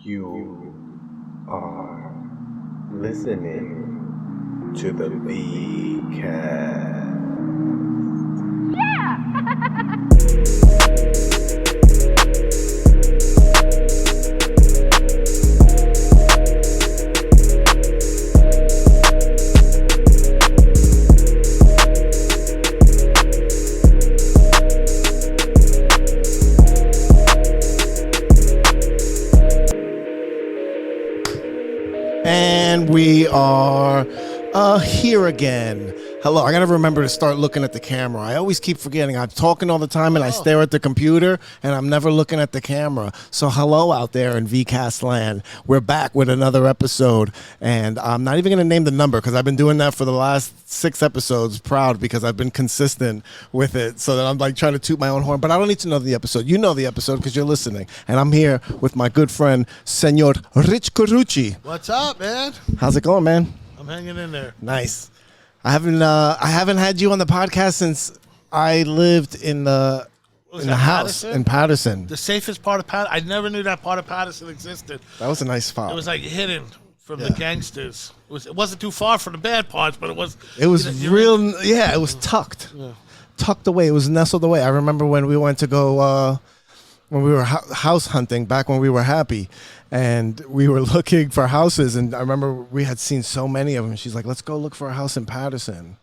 You are listening to the V-Cast. And we are here again. Hello, I gotta remember to start looking at the camera. I always keep forgetting. I'm talking all the time and I stare at the computer and I'm never looking at the camera. So hello out there in VCast land. We're back with another episode and I'm not even gonna name the number because I've been doing that for the last 6 episodes. Proud because I've been consistent with it so that I'm like trying to toot my own horn. But I don't need to know the episode. You know the episode because you're listening. And I'm here with my good friend, Senor Rich Carucci. What's up, man? How's it going, man? I'm hanging in there. Nice. I haven't had you on the podcast since I lived in the house in Patterson. The safest part of Patterson. I never knew that part of Patterson existed. That was a nice spot. It was like hidden from the gangsters. It wasn't too far from the bad parts, but it was. It was real. Yeah, it was tucked, tucked away. It was nestled away. I remember when we went to go when we were house hunting back when we were happy. And we were looking for houses, and I remember we had seen so many of them. She's like, let's go look for a house in Patterson.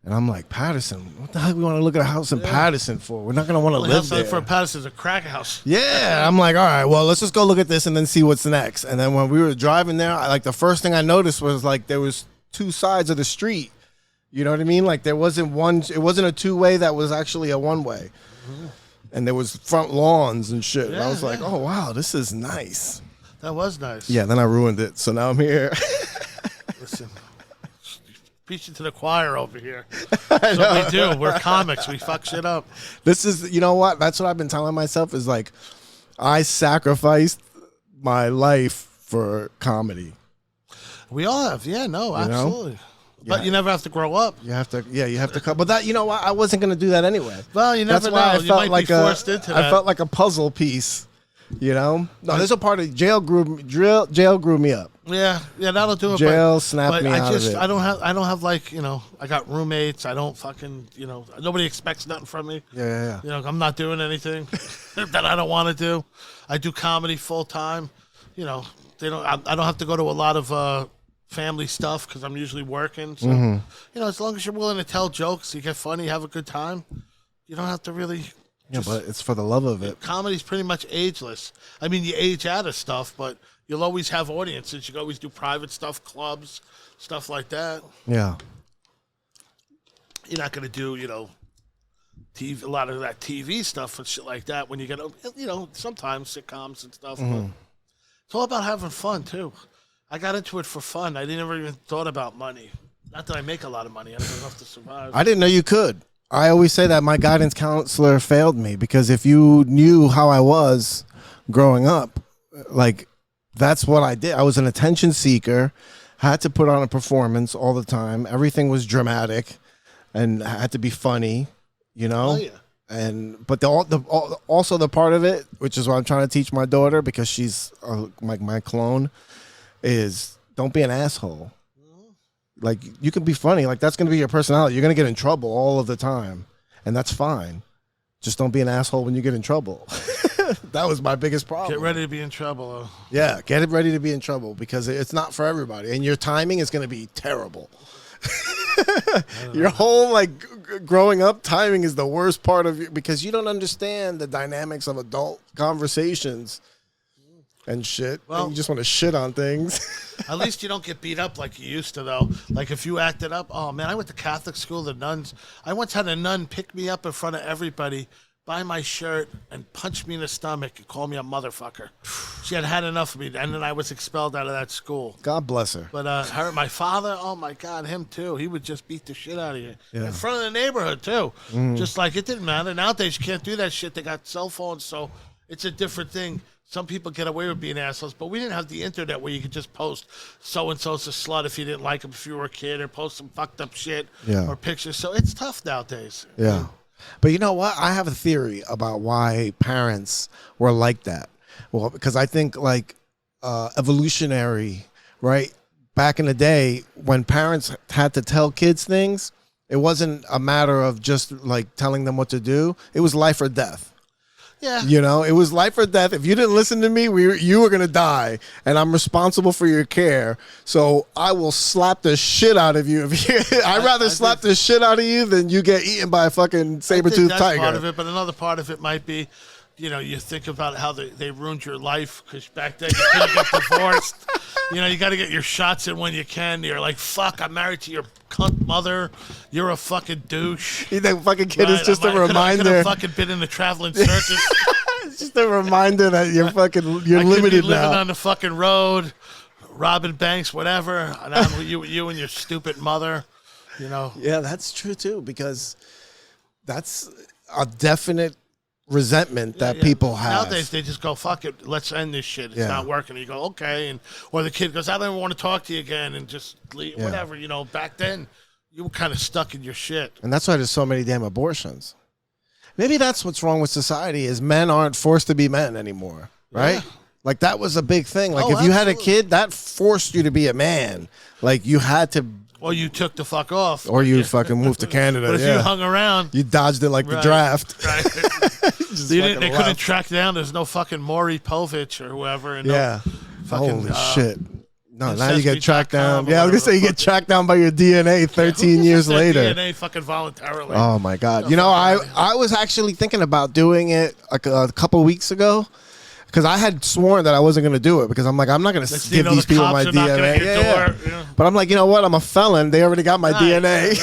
And I'm like, Patterson? What the heck we want to look at a house in Patterson for? We're not going to want to live there. For Patterson's a crack house. Yeah. I'm like, all right, well, let's just go look at this and then see what's next. And then when we were driving there, the first thing I noticed was, like, there was 2 sides of the street. You know what I mean? Like, it wasn't a 2-way that was actually a 1-way. Mm-hmm. And there was front lawns and shit. And I was like, oh, wow, this is nice. That was nice. Yeah, then I ruined it, so now I'm here. Listen, preaching to the choir over here. That's what we do. We're comics. We fuck shit up. This is, you know what? That's what I've been telling myself is like, I sacrificed my life for comedy. We all have. Yeah, no, absolutely. Yeah. But you never have to grow up. You have to come. But that, you know what? I wasn't going to do that anyway. Well, you never know. You might be forced into that. I felt like a puzzle piece. You know, no, there's a part of jail grew me up. Yeah, that'll do it. Jail snapped me out of it. I don't have like, I got roommates. I don't fucking, nobody expects nothing from me. Yeah. I'm not doing anything that I don't want to do. I do comedy full time. I don't have to go to a lot of family stuff because I'm usually working. So, as long as you're willing to tell jokes, you get funny, have a good time. You don't have to really. Yeah, but it's for the love of it. Comedy's pretty much ageless. I mean, you age out of stuff, but you'll always have audiences. You can always do private stuff, clubs, stuff like that. Yeah. You're not going to do, TV, a lot of that TV stuff and shit like that when you get, sometimes sitcoms and stuff. But it's all about having fun, too. I got into it for fun. I never even thought about money. Not that I make a lot of money. I don't have enough to survive. I didn't know you could. I always say that my guidance counselor failed me because if you knew how I was growing up, like that's what I did. I was an attention seeker, had to put on a performance all the time. Everything was dramatic and had to be funny, Oh, yeah. But also the part of it, which is what I'm trying to teach my daughter because she's my clone, is don't be an asshole. Like, you can be funny. Like, that's going to be your personality. You're going to get in trouble all of the time. And that's fine. Just don't be an asshole when you get in trouble. That was my biggest problem. Get ready to be in trouble. Yeah, get ready to be in trouble because it's not for everybody. And your timing is going to be terrible. Your whole, growing up, timing is the worst part of you because you don't understand the dynamics of adult conversations and shit. Well, and you just want to shit on things. At least you don't get beat up like you used to, though. Like, if you acted up, oh, man, I went to Catholic school, the nuns. I once had a nun pick me up in front of everybody, buy my shirt, and punch me in the stomach and call me a motherfucker. She had enough of me, and then I was expelled out of that school. God bless her. But my father, oh, my God, him, too. He would just beat the shit out of you. Yeah. In front of the neighborhood, too. Just like it didn't matter. Nowadays, you can't do that shit. They got cell phones, so it's a different thing. Some people get away with being assholes, but we didn't have the internet where you could just post so-and-so's a slut if you didn't like him if you were a kid, or post some fucked up shit or pictures. So it's tough nowadays. Yeah. But you know what? I have a theory about why parents were like that. Well, because I think, evolutionary, right? Back in the day, when parents had to tell kids things, it wasn't a matter of just like telling them what to do. It was life or death. Yeah. You know, it was life or death. If you didn't listen to me, you were going to die, and I'm responsible for your care. So I will slap the shit out of you. I'd rather slap the shit out of you than you get eaten by a fucking saber-toothed tiger. That's part of it, but another part of it might be, you know, you think about how they ruined your life because back then you couldn't get divorced. You know, you got to get your shots in when you can. You're like, fuck, I'm married to your cunt mother. You're a fucking douche. That fucking kid is just a reminder. I could have fucking been in the traveling circus. It's just a reminder that you're I limited could be living now. on the fucking road, robbing banks, whatever. And I'm with you and your stupid mother. You know. Yeah, that's true too, because that's a definite resentment that people have. Nowadays, they just go, fuck it, let's end this shit. It's not working. And you go, okay. Or the kid goes, I don't even want to talk to you again, and just leave, whatever. You know, back then, you were kind of stuck in your shit. And that's why there's so many damn abortions. Maybe that's what's wrong with society is men aren't forced to be men anymore, right? Yeah. Like, that was a big thing. Like, if you had a kid, that forced you to be a man. Like, you had to... Or you took the fuck off. Or you fucking moved to Canada. But if you hung around... You dodged it like the draft. Right. They couldn't track down. There's no fucking Maury Povich or whoever. And Holy shit. No, now you get tracked down. Yeah, I was going to say you get tracked down by your DNA 13 years later. DNA fucking voluntarily. Oh, my God. You know, I was actually thinking about doing it like a couple weeks ago. Because I had sworn that I wasn't going to do it because I'm like, I'm not going to give these people my DNA. But I'm like, you know what? I'm a felon. They already got my DNA.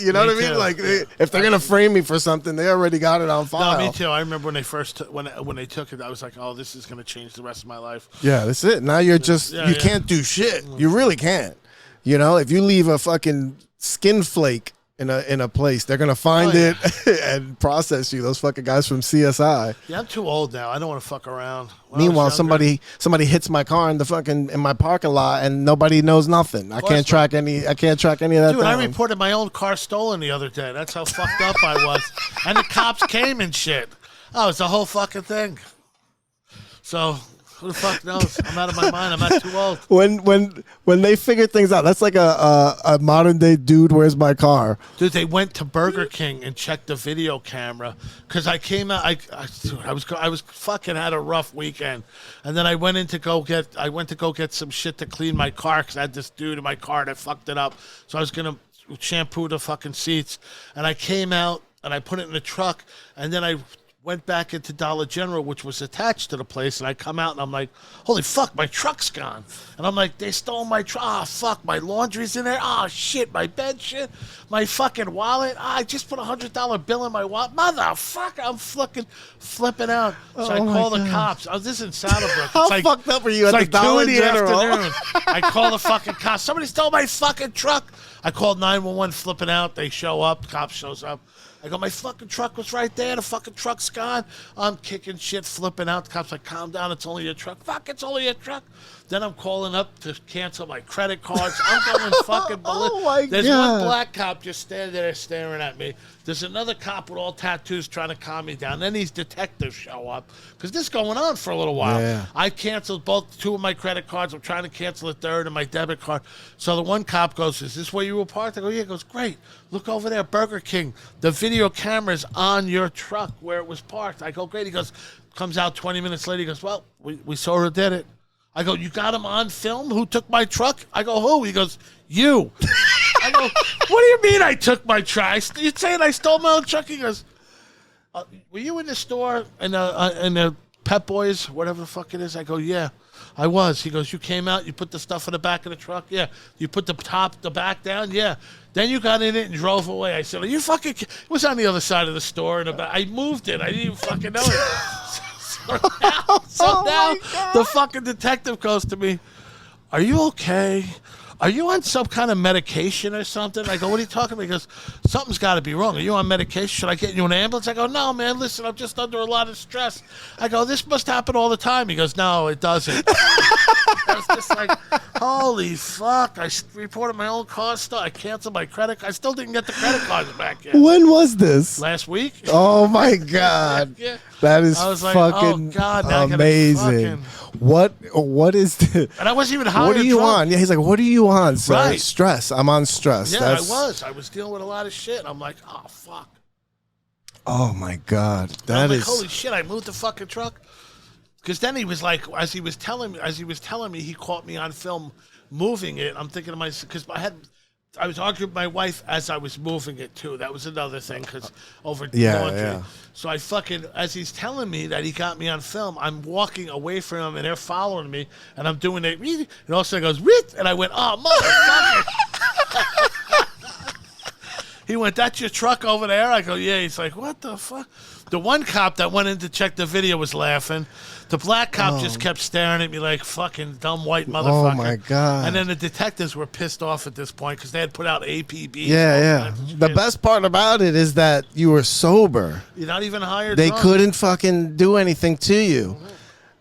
You know what I mean? Too. Like, if they're going to frame me for something, they already got it on file. No, me too. I remember when they first, when they took it, I was like, oh, this is going to change the rest of my life. Yeah, that's it. Now you're just, you can't do shit. You really can't. You know, if you leave a fucking skin flake in a place, they're gonna find it and process you. Those fucking guys from CSI. Yeah, I'm too old now. I don't want to fuck around. Meanwhile, somebody hits my car in my parking lot and nobody knows nothing. I can't track any of that. Dude, down. I reported my own car stolen the other day. That's how fucked up I was. And the cops came and shit. Oh, it's a whole fucking thing. So who the fuck knows? I'm out of my mind. I'm not too old. When they figure things out, that's like a modern day dude. Where's my car? Dude, they went to Burger King and checked the video camera because I came out. I was fucking had a rough weekend, and then I went to go get some shit to clean my car because I had this dude in my car that fucked it up. So I was gonna shampoo the fucking seats, and I came out and I put it in the truck, and then I went back into Dollar General, which was attached to the place, and I come out and I'm like, holy fuck, my truck's gone. And I'm like, they stole my truck. Oh, fuck, my laundry's in there. Oh, shit, my bed shit. My fucking wallet. I just put $100 bill in my wallet. Motherfucker, I'm flipping out. So I call the cops. I was this in Saddlebrook. How fucked up are you at the Dollar General? Afternoon. I call the fucking cops. Somebody stole my fucking truck. I called 911, flipping out. They show up. Cop shows up. I go, my fucking truck was right there. The fucking truck's gone. I'm kicking shit, flipping out. The cop's like, calm down. It's only your truck. Fuck, it's only your truck. Then I'm calling up to cancel my credit cards. I'm going fucking ballistic. There's one black cop just standing there staring at me. There's another cop with all tattoos trying to calm me down. Then these detectives show up because this is going on for a little while. Yeah. I canceled two of my credit cards. I'm trying to cancel a third of my debit card. So the one cop goes, is this where you were parked? I go, yeah. He goes, great. Look over there, Burger King. The video camera's on your truck where it was parked. I go, great. He goes, comes out 20 minutes later. He goes, well, we saw who did it. I go, you got him on film? Who took my truck? I go, who? He goes, you. I go, what do you mean I took my truck? You saying I stole my own truck? He goes, were you in the store in the Pep Boys, whatever the fuck it is? I go, yeah, I was. He goes, you came out, you put the stuff in the back of the truck? Yeah. You put the back down? Yeah. Then you got in it and drove away. I said, are you fucking It was on the other side of the store. I moved it. I didn't even fucking know it. So now the fucking detective goes to me, are you okay? Are you on some kind of medication or something? I go, what are you talking about? He goes, something's got to be wrong. Are you on medication? Should I get you an ambulance? I go, no, man, listen, I'm just under a lot of stress. I go, this must happen all the time. He goes, no, it doesn't. I was just like, holy fuck. I reported my old car stuff. I canceled my credit card. I still didn't get the credit cards back yet. When was this? Last week. Oh my God. Yeah. That is I was like, fucking oh God, now amazing. What is the... And I wasn't even hired. What are you on? Yeah, he's like, what are you on, sir? Right. Stress. I'm on stress. Yeah, I was dealing with a lot of shit. I'm like, oh fuck. Oh my God. I'm like, holy shit, I moved the fucking truck. Because then he was like, as he was telling me, he caught me on film moving it. I'm thinking to myself, because I was arguing with my wife as I was moving it too. That was another thing, because over laundry. Yeah. So I fucking, as he's telling me that he got me on film, I'm walking away from him and they're following me, and I'm doing it, and all of a sudden it goes, Rit! And I went, oh motherfucker. He went, that's your truck over there? I go, yeah. He's like, what the fuck? The one cop that went in to check the video was laughing. The black cop just kept staring at me like fucking dumb white motherfucker. Oh my God. And then the detectives were pissed off at this point because they had put out APBs. Yeah. The best part about it is that you were sober. You're not even hired. They drunk. couldn't fucking do anything to you.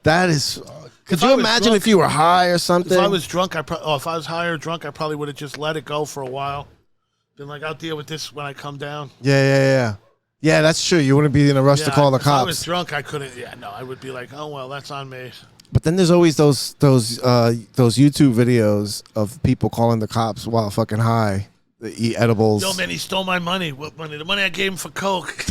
That is... Could you imagine drunk, if you were high or something? If I was drunk, if I was high or drunk, I probably would have just let it go for a while. Been like, I'll deal with this when I come down. Yeah. Yeah, that's true. You wouldn't be in a rush to call the cops. If I was drunk, I couldn't. Yeah, no, I would be like, oh well, that's on me. But then there's always those YouTube videos of people calling the cops while fucking high. They eat edibles. Yo, man, he stole my money. What money? The money I gave him for coke.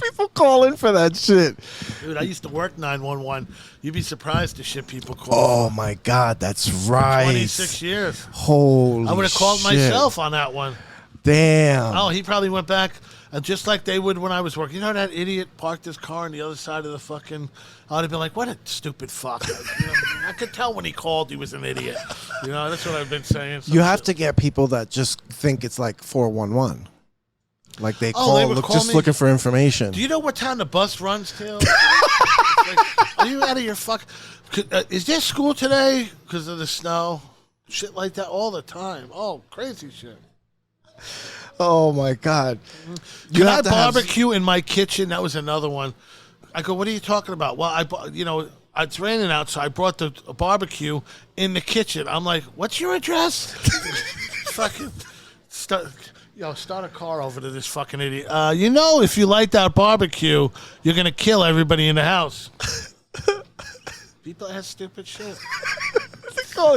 People calling for that shit. Dude, I used to work 911. You'd be surprised the shit people call. Oh my God, that's right. 26 years. Holy I would have called shit. myself on that one. Damn. Oh, he probably went back, just like they would when I was working. You know that idiot parked his car on the other side of the fucking... I would have been like, what a stupid fuck. I could tell when he called he was an idiot. You know, that's what I've been saying. You have to get people that just think it's like 411. Like they just looking for information. Do you know what time the bus runs till? Are you out of your fuck? Is there school today because of the snow? Shit like that all the time. Oh, crazy shit. Oh my God! Can I barbecue in my kitchen? That was another one. I go, what are you talking about? Well, it's raining out, so I brought the barbecue in the kitchen. I'm like, what's your address? Fucking start a car over to this fucking idiot. If you light that barbecue, you're gonna kill everybody in the house. People have stupid shit.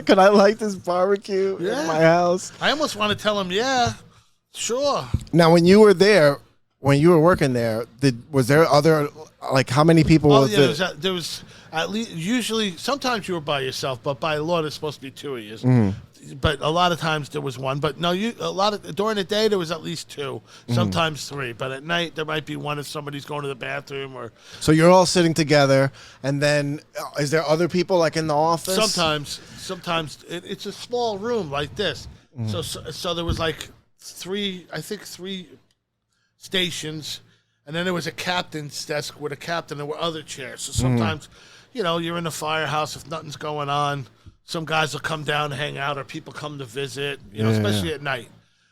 Can I light this barbecue in my house? I almost want to tell him, yeah, sure. Now, when you were there, when you were working there, was there other, like, how many people Oh, was yeah, there was at least, usually, sometimes you were by yourself, but by law, there's supposed to be two of you. Mm-hmm. But a lot of times there was one. But no, during the day, there was at least two, sometimes three. But at night, there might be one if somebody's going to the bathroom or... So you're all sitting together, and then is there other people, like, in the office? Sometimes it's a small room like this. So there was like three stations, and then there was a captain's desk with a captain. There were other chairs. So sometimes, you're in the firehouse if nothing's going on. Some guys will come down and hang out, or people come to visit, especially at night.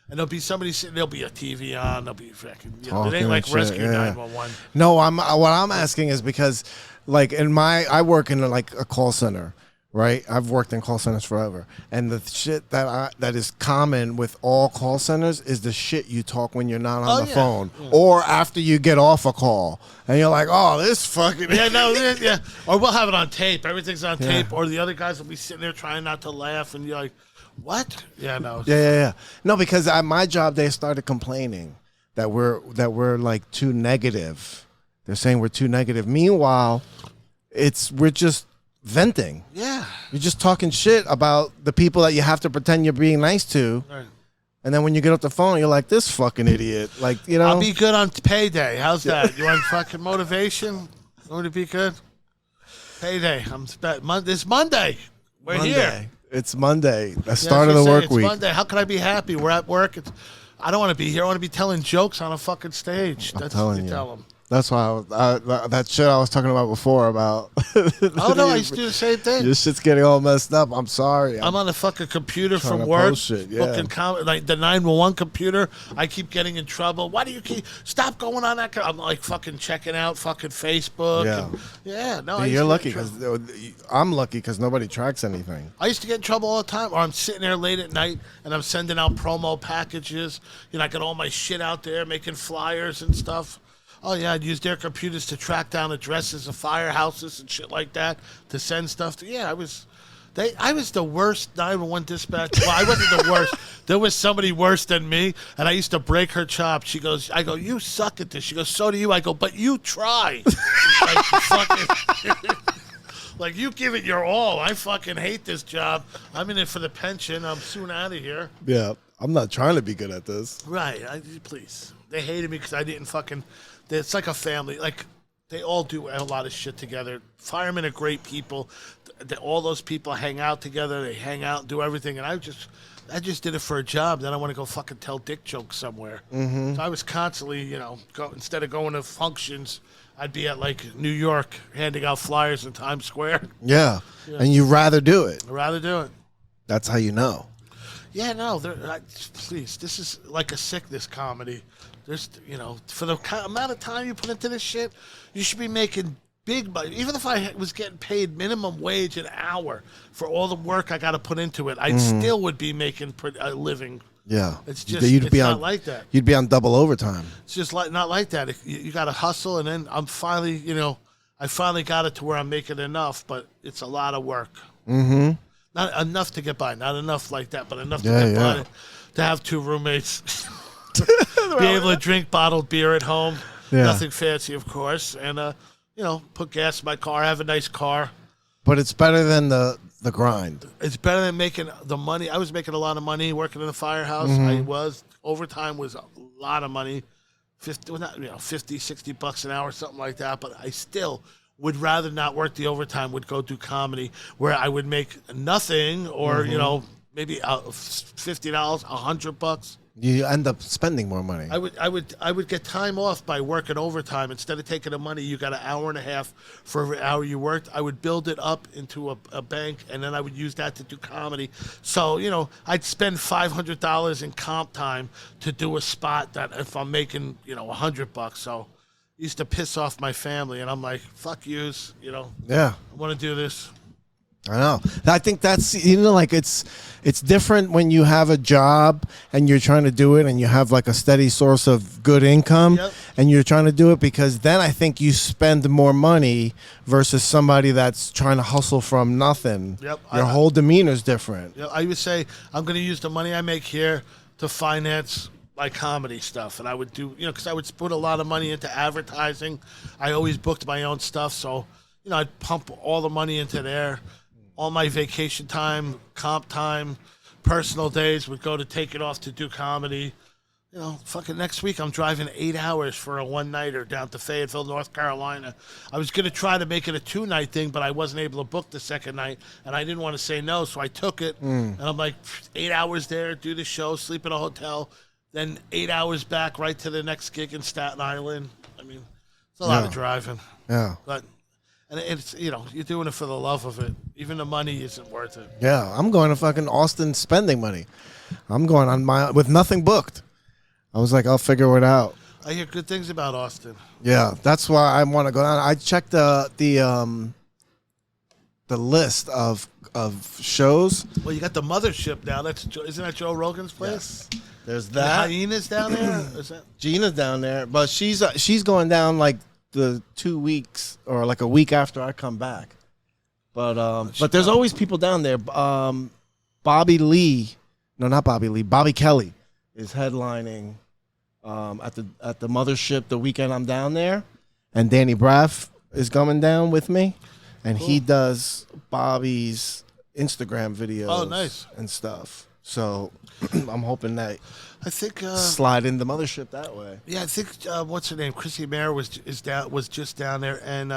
And there'll be somebody sitting, there'll be a TV on, there'll be fucking, it ain't like Rescue 911. No, what I'm asking is because, like, I work in like a call center, right? I've worked in call centers forever, and the shit that is common with all call centers is the shit you talk when you're not on the phone or after you get off a call, and you're like, oh, this fucking or we'll have it on tape. Everything's on tape, or the other guys will be sitting there trying not to laugh, and you're like, what? Yeah. No, because at my job they started complaining that we're like too negative. They're saying we're too negative. Meanwhile, we're just venting. Yeah. You're just talking shit about the people that you have to pretend you're being nice to. Right. And then when you get off the phone, you're like, this fucking idiot. Like, I'll be good on payday. How's that? You want fucking motivation? You want to be good? Payday. It's Monday. We're here. It's Monday. The start of the work week. It's Monday. How can I be happy? We're at work. I don't want to be here. I want to be telling jokes on a fucking stage. That's what you tell them. That's why that shit I was talking about before about. Oh no, I used to do the same thing. Your shit's getting all messed up. I'm sorry. I'm on the fucking computer trying from to work, post shit, yeah. booking like the 911 computer. I keep getting in trouble. Why do you keep stop going on that? I'm like fucking checking out fucking Facebook. Yeah. No, You're lucky because I'm lucky because nobody tracks anything. I used to get in trouble all the time, or I'm sitting there late at night and I'm sending out promo packages. You know, I got all my shit out there, making flyers and stuff. Oh yeah, I'd use their computers to track down addresses of firehouses and shit like that to send stuff to. Yeah, I was the worst 911 dispatch. Well, I wasn't the worst. There was somebody worse than me, and I used to break her chops. She goes, I go, you suck at this. She goes, so do you. I go, but you try. Like, fucking, like you give it your all. I fucking hate this job. I'm in it for the pension. I'm soon out of here. Yeah, I'm not trying to be good at this. Right. Please. They hated me because I didn't fucking. It's like a family. Like, they all do a lot of shit together. Firemen are great people. All those people hang out together. They hang out and do everything. And I just did it for a job. Then I want to go fucking tell dick jokes somewhere. Mm-hmm. So I was constantly, instead of going to functions, I'd be at, like, New York handing out flyers in Times Square. Yeah. And you'd rather do it. I'd rather do it. That's how you know. Yeah, no. Please, this is like a sickness comedy. There's, for the amount of time you put into this shit, you should be making big money. Even if I was getting paid minimum wage an hour for all the work I got to put into it, I still would be making a living. Yeah. It's just it's not like that. You'd be on double overtime. It's just not like that. You got to hustle, and then I'm finally, I finally got it to where I'm making enough, but it's a lot of work. Mm-hmm. Not enough to get by. Not enough like that, but enough to get by to have two roommates. Be able to drink bottled beer at home. Yeah. Nothing fancy, of course. And, put gas in my car, have a nice car. But it's better than the grind. It's better than making the money. I was making a lot of money working in a firehouse. Overtime was a lot of money. 50, $60 an hour, something like that. But I still would rather not work the overtime, would go do comedy where I would make nothing or, maybe $50, $100. You end up spending more money. I would get time off by working overtime. Instead of taking the money, you got an hour and a half for every hour you worked. I would build it up into a bank, and then I would use that to do comedy. So, I'd spend $500 in comp time to do a spot that if I'm making, $100. So I used to piss off my family, and I'm like, fuck yous, Yeah. I want to do this. I know. I think that's it's different when you have a job and you're trying to do it and you have like a steady source of good income and you're trying to do it, because then I think you spend more money versus somebody that's trying to hustle from nothing. Yep. Your whole demeanor is different. Yeah, I would say I'm going to use the money I make here to finance my comedy stuff, and I would do because I would put a lot of money into advertising. I always booked my own stuff, so I'd pump all the money into there. All my vacation time, comp time, personal days would go to take it off to do comedy. Fucking next week I'm driving 8 hours for a one-nighter down to Fayetteville, North Carolina. I was going to try to make it a 2-night thing, but I wasn't able to book the second night, and I didn't want to say no, so I took it. And I'm like, 8 hours there, do the show, sleep in a hotel, then 8 hours back right to the next gig in Staten Island. I mean, it's a lot of driving. Yeah. But... And it's, you're doing it for the love of it. Even the money isn't worth it. Yeah, I'm going to fucking Austin spending money. I'm going on with nothing booked. I was like, I'll figure it out. I hear good things about Austin. Yeah, that's why I want to go down. I checked the list of shows. Well, you got the Mothership now. Isn't that Joe Rogan's place? Yes. There's that. And Hyena's down there? Is that? Gina's down there, but she's going down like the 2 weeks or like a week after I come back. But there's always people down there. Bobby Kelly is headlining at the Mothership the weekend I'm down there, and Danny Braff is coming down with me, and he does Bobby's Instagram videos and stuff. So I'm hoping that slide in the Mothership that way. Yeah, I think what's her name? Chrissy Mayer was just down there, and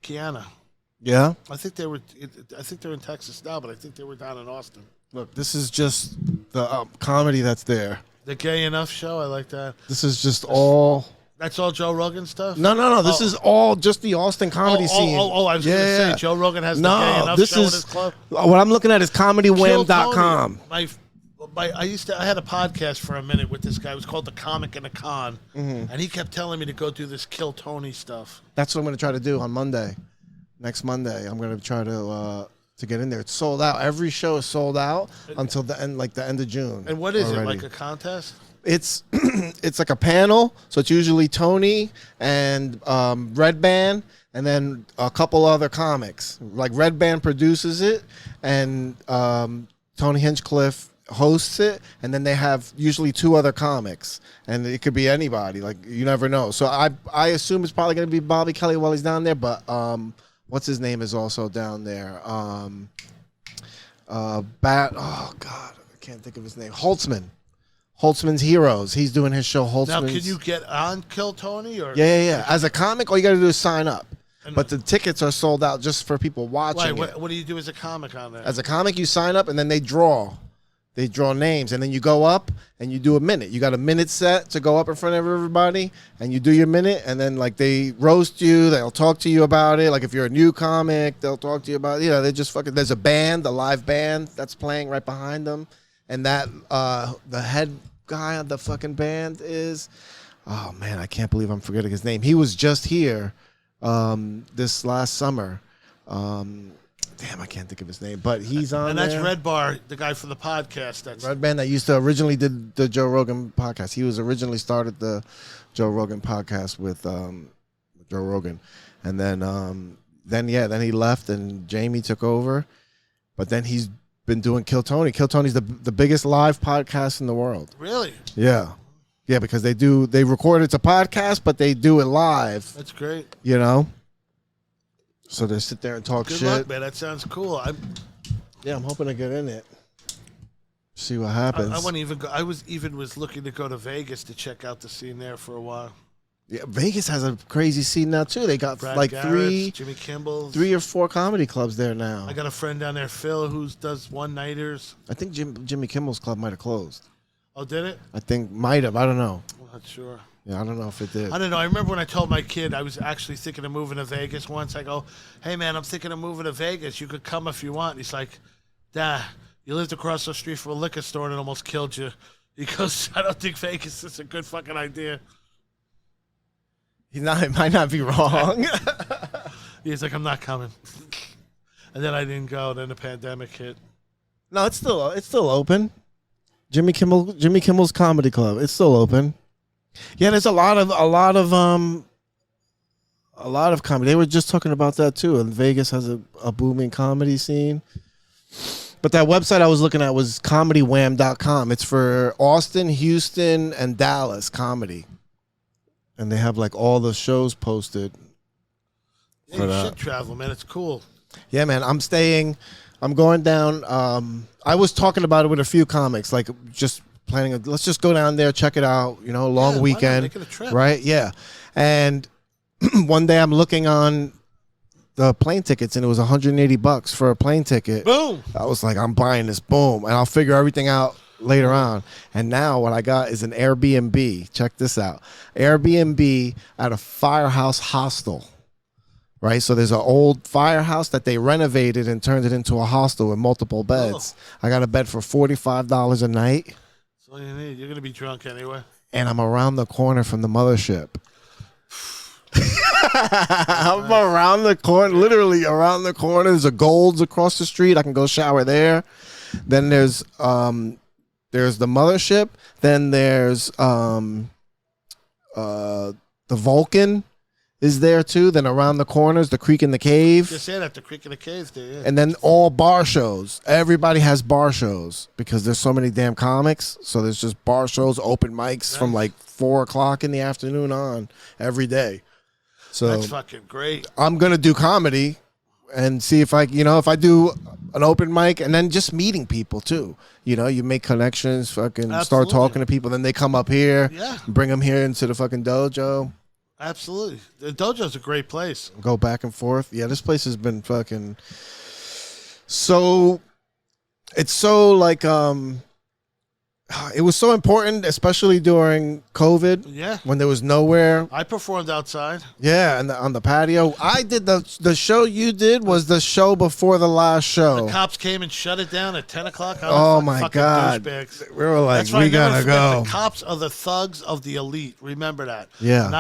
Kiana. Yeah, I think they're in Texas now, but I think they were down in Austin. Look, this is just the comedy that's there. The Gay Enough show, I like that. This is just all That's all Joe Rogan stuff? No. This is all just the Austin comedy scene. I was going to say, Joe Rogan has the gay enough show in his club? What I'm looking at is comedywham.com. I had a podcast for a minute with this guy. It was called The Comic and the Con. And he kept telling me to go do this Kill Tony stuff. That's what I'm going to try to do on Monday. Next Monday, I'm going to try to get in there. It's sold out. Every show is sold out until the end of June. And what is already. it, like a contest? It's it's like a panel, so it's usually Tony and Red Band, and then a couple other comics. Like Red Band produces it, and Tony Hinchcliffe hosts it, and then they have usually 2 other comics, and it could be anybody. Like you never know. So I assume it's probably going to be Bobby Kelly while he's down there, but what's his name is also down there. Oh God, I can't think of his name. Holtzman's Heroes. He's doing his show. Holtzman's. Now, can you get on Kill Tony? Or Yeah. As a comic, all you got to do is sign up. But the tickets are sold out just for people watching. What do you do as a comic on there? As a comic, you sign up, and then they draw. They draw names, and then you go up, and you do a minute. You got a minute set to go up in front of everybody, and you do your minute, and then, like, they roast you. They'll talk to you about it. Like, if you're a new comic, they'll talk to you about it. They just fucking... There's a band, a live band that's playing right behind them. And that the head guy of the fucking band is, oh man, I can't believe I'm forgetting his name. He was just here this last summer. Damn, I can't think of his name, but he's on. And that's there. Red Bar, the guy from the podcast. That's Red Band that used to originally did the Joe Rogan podcast. He was originally started the Joe Rogan podcast with Joe Rogan, and then he left and Jamie took over, but then he's been doing Kill Tony. Kill Tony's the biggest live podcast in the world. Really? Yeah, because they record it's a podcast, but they do it live. That's great. So they sit there and talk Good shit. luck, man. That sounds cool. I'm hoping to get in it. See what happens. I wouldn't even go. I was looking to go to Vegas to check out the scene there for a while. Yeah, Vegas has a crazy scene now too. They got Brad like Garrett's, Jimmy Kimball's, 3 or 4 comedy clubs there now. I got a friend down there, Phil, who does one-nighters. I think Jimmy Kimmel's club might have closed. Oh, did it? I think might have. I don't know. I'm not sure. Yeah, I don't know if it did. I don't know. I remember when I told my kid I was actually thinking of moving to Vegas once. I go, hey, man, I'm thinking of moving to Vegas. You could come if you want. And he's like, Dad, you lived across the street from a liquor store and it almost killed you. He goes, I don't think Vegas is a good fucking idea. He might not be wrong. He's like, I'm not coming. And then I didn't go. Then the pandemic hit. No, it's still open. Jimmy Kimmel's Comedy Club. It's still open. Yeah, there's a lot of comedy. They were just talking about that too. And Vegas has a booming comedy scene. But that website I was looking at was comedywham.com. It's for Austin, Houston, and Dallas comedy. And they have like all the shows posted. Yeah, you should travel, man. It's cool. Yeah, man. I'm going down. I was talking about it with a few comics, like just planning. Let's just go down there, check it out. Long weekend, make it a trip. right? Yeah. And one day I'm looking on the plane tickets, and it was $180 for a plane ticket. Boom. I was like, I'm buying this. Boom, and I'll figure everything out later on. And now what I got is an Airbnb. Check this out. Airbnb at a firehouse hostel. Right, so there's an old firehouse that they renovated and turned it into a hostel with multiple beds. I got a bed for $45 a night. That's all you need. You're gonna be drunk anyway. And I'm around the corner from the mothership. I'm around the corner, literally around the corner. There's a Gold's across the street. I can go shower there. Then there's the mothership. Then there's the Vulcan is there too. Then around the corners, the Creek and the Cave. Just say that, the Creek and the Cave there, yeah. And then all bar shows. Everybody has bar shows because there's so many damn comics. So there's just bar shows, open mics from like 4:00 in the afternoon on every day. So that's fucking great. I'm gonna do comedy and see if I do an open mic and then just meeting people too. You make connections, fucking start talking to people. Then they come up here, bring them here into the fucking dojo. Absolutely. The dojo's a great place. Go back and forth. Yeah, this place has been fucking so... It's so like... it was so important, especially during COVID. Yeah. When there was nowhere. I performed outside. Yeah, and on the patio. I did the show you did was the show before the last show. The cops came and shut it down at 10 o'clock. Oh my fucking God. douchebags. We were like, That's why we I never gotta forget, go. The cops are the thugs of the elite. Remember that. Yeah. I'm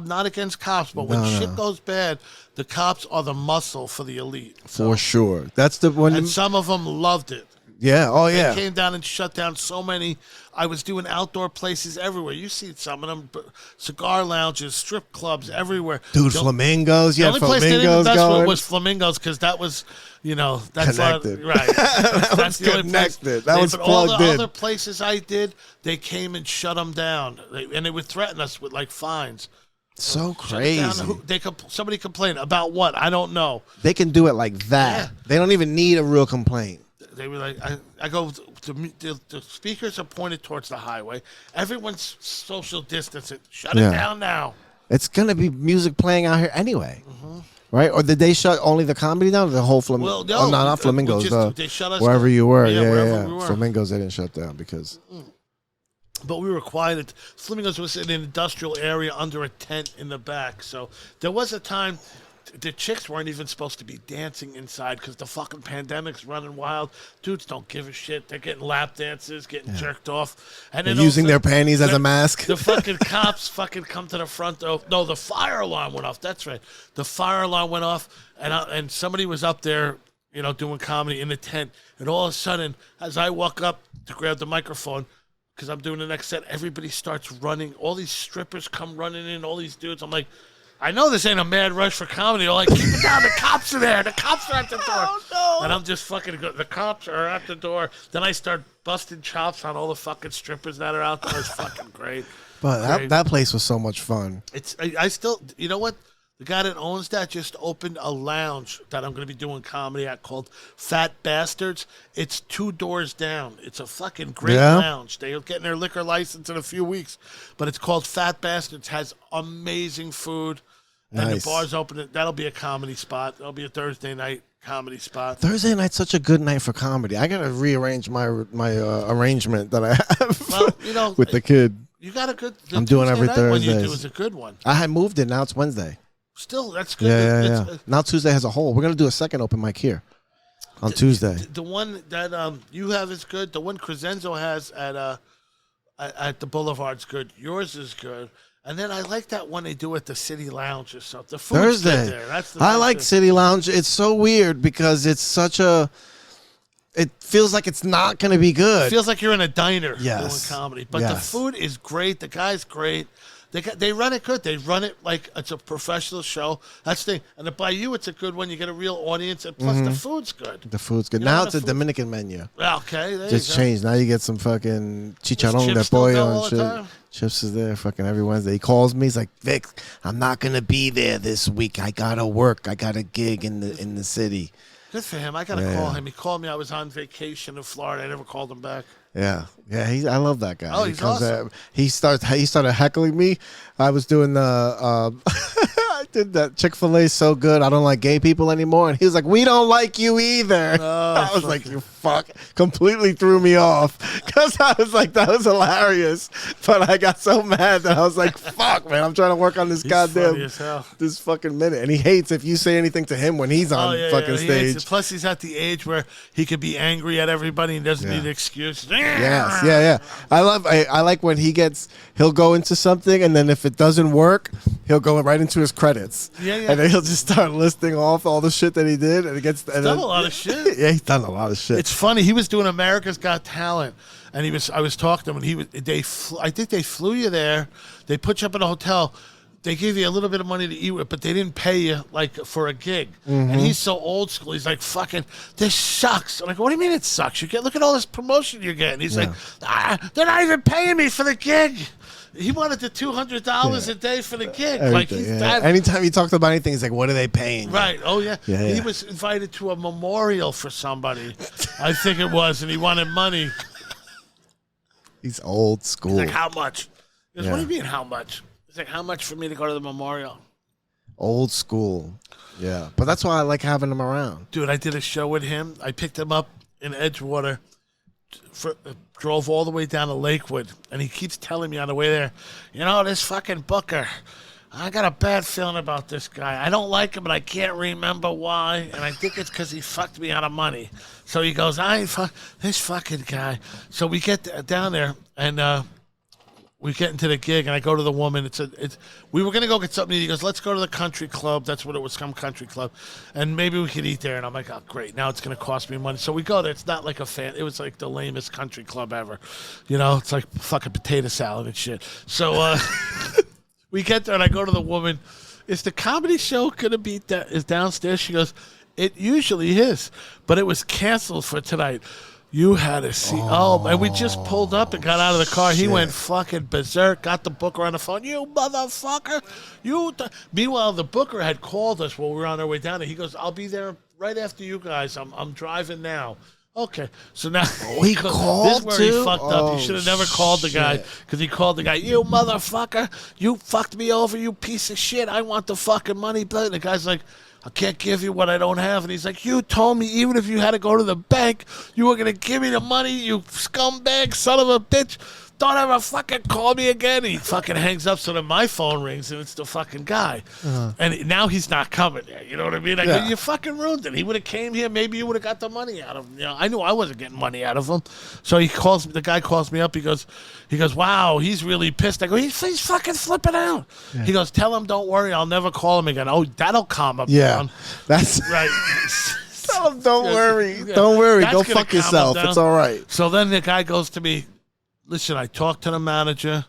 not against cops, but when shit goes bad, the cops are the muscle for the elite. For sure. That's the one. And some of them loved it. Yeah. Oh yeah. They came down and shut down so many. I was doing outdoor places everywhere. You see some of them, cigar lounges, strip clubs everywhere. Dude, flamingos. The Yeah, only place they did the flamingos best going. was flamingos because that was, that's Connected. right. That That's was the only place. connected. That was but all plugged the in. other places I did, they came and shut them down, and they would threaten us with like fines. So Shut it down. crazy. Somebody complained about what? I don't know. They can do it like that. Yeah. They don't even need a real complaint. They were like, I go, the speakers are pointed towards the highway. Everyone's social distancing. Shut it down now. It's gonna be music playing out here anyway, right? Or did they shut only the comedy down, or the whole flamingo? Well, no, oh, no, not flamingos. they shut us wherever down. you were. Yeah, Yeah, wherever we were. Flamingos they didn't shut down because. But we were quiet. Flamingos was in an industrial area under a tent in the back. So there was a time the chicks weren't even supposed to be dancing inside because the fucking pandemic's running wild. Dudes don't give a shit. They're getting lap dances, getting jerked off. And They're then using their panties as a mask. The fucking cops fucking come to the front door. No, the fire alarm went off. That's right. The fire alarm went off, and somebody was up there, doing comedy in the tent. And all of a sudden, as I walk up to grab the microphone, because I'm doing the next set, everybody starts running. All these strippers come running in, all these dudes. I'm like, I know this ain't a mad rush for comedy. They're like, keep it down. The cops are there. The cops are at the door. Oh, no. And I'm just fucking, the cops are at the door. Then I start busting chops on all the fucking strippers that are out there. It's fucking great. But that place was so much fun. I still, you know what? The guy that owns that just opened a lounge that I'm going to be doing comedy at called Fat Bastards. It's 2 doors down. It's a fucking great lounge. They're getting their liquor license in a few weeks. But it's called Fat Bastards. Has amazing food. And Nice. the bar's open. That'll be a comedy spot. That'll be a Thursday night comedy spot. Thursday night's such a good night for comedy. I gotta rearrange my arrangement that I have Well, with the kid. You got a good. I'm doing Tuesday every night one you Thursdays. do is a good one. I had moved it. Now it's Wednesday. Still, that's good. Yeah. Now Tuesday has a hole. We're gonna do a second open mic here on Tuesday. The one that you have is good. The one Crescenzo has at the Boulevard's good. Yours is good. And then I like that one they do at the City Lounge or something. The food's Thursday. good there. That's the I best like thing. City Lounge. It's so weird because it's such a. It feels like it's not gonna be good. It feels like you're in a diner Yes. doing comedy. But the Yes. food is great. The guy's great. They run it good. They run it like it's a professional show. That's the thing. And by you, it's a good one. You get a real audience. And plus, the food's good. The food's good. You know Now what it's a the food- Dominican menu. Okay, there Just you go. changed. Now you get some fucking chicharron Chips de still go pollo all and the shit. time? Chips is there fucking every Wednesday. He calls me. He's like, Vic, I'm not gonna be there this week. I gotta work. I got a gig in the city. Good for him. I got to Yeah. call him. He called me. I was on vacation in Florida. I never called him back. Yeah. I love that guy. Oh, he's awesome. He started heckling me. I was doing the I did that Chick-fil-A so good. I don't like gay people anymore. And he was like, we don't like you either. I was like, you fuck. Completely threw me off. Because I was like, that was hilarious. But I got so mad that I was like, fuck, man. I'm trying to work on this He's funny goddamn as hell. this fucking minute. And he hates if you say anything to him when he's on fucking He hates stage. it. Plus, he's at the age where he could be angry at everybody and doesn't Yeah. need an excuse. Yes, yeah. I like when he'll go into something and then if it doesn't work, he'll go right into his credits. Yeah, yeah. And then he'll just start listing off all the shit that he did and it gets He's done a lot of shit. Yeah, he's done a lot of shit. It's funny. He was doing America's Got Talent, and I was talking to him, and I think they flew you there. They put you up in a hotel. They gave you a little bit of money to eat with, but they didn't pay you like for a gig. Mm-hmm. And he's so old school. He's like, "Fucking, this sucks." I'm like, "What do you mean it sucks? Look at all this promotion you're getting." He's like, "They're not even paying me for the gig." He wanted the $200 a day for the gig. Like Everything, he's yeah. that. Anytime he talked about anything, he's like, what are they paying you? Right. Oh, yeah. Yeah, He yeah. was invited to a memorial for somebody. I think it was, and he wanted money. He's old school. He's like, how much? He goes, Yeah. what do you mean, how much? He's like, how much for me to go to the memorial? Old school. Yeah. But that's why I like having him around. Dude, I did a show with him. I picked him up in Edgewater. drove all the way down to Lakewood, and he keeps telling me on the way there, this fucking Booker, I got a bad feeling about this guy. I don't like him, but I can't remember why, and I think it's because he fucked me out of money. So he goes, I ain't fuck this fucking guy. So we get down there, and we get into the gig, and I go to the woman. We were going to go get something. He goes, let's go to the country club. That's what it was, some country club. And maybe we could eat there. And I'm like, oh, great. Now it's going to cost me money. So we go there. It's not like it was like the lamest country club ever. It's like fucking potato salad and shit. So we get there, and I go to the woman. Is the comedy show going to be is downstairs? She goes, it usually is, but it was canceled for tonight. You had to see. And we just pulled up and got out of the car. He went fucking berserk, got the Booker on the phone. You motherfucker. Meanwhile, the Booker had called us while we were on our way down there. He goes, I'll be there right after you guys. I'm driving now. Okay. So now he called this is where he fucked up. He should have never called the guy, because he called the guy, you motherfucker. You fucked me over, you piece of shit. I want the fucking money. The guy's like, I can't give you what I don't have. And he's like, you told me even if you had to go to the bank, you were going to give me the money, you scumbag son of a bitch. Don't ever fucking call me again. He fucking hangs up, so then my phone rings, and it's the fucking guy. And now he's not coming there. You know what I mean? You fucking ruined it. He would have came here. Maybe you would have got the money out of him. I knew I wasn't getting money out of him. So the guy calls me up. He goes, wow, he's really pissed. I go, he's fucking flipping out. Yeah. He goes, tell him, don't worry, I'll never call him again. Oh, that'll calm him down. That's right. Tell him, don't worry. Don't worry. Go fuck yourself. It's all right. So then the guy goes to me, listen, I talked to the manager.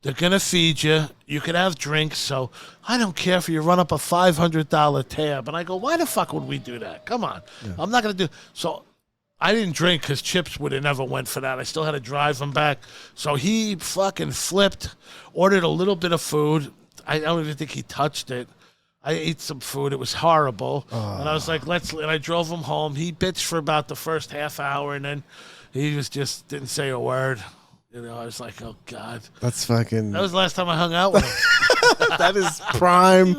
They're going to feed you. You can have drinks, so I don't care if you run up a $500 tab. And I go, why the fuck would we do that? Come on. Yeah. I'm not going to do. So I didn't drink because Chips would have never went for that. I still had to drive him back. So he fucking flipped, ordered a little bit of food. I don't even think he touched it. I ate some food. It was horrible. And I was like, and I drove him home. He bitched for about the first half hour, and then he just didn't say a word. I was like, oh, God. That's fucking... That was the last time I hung out with him. That is prime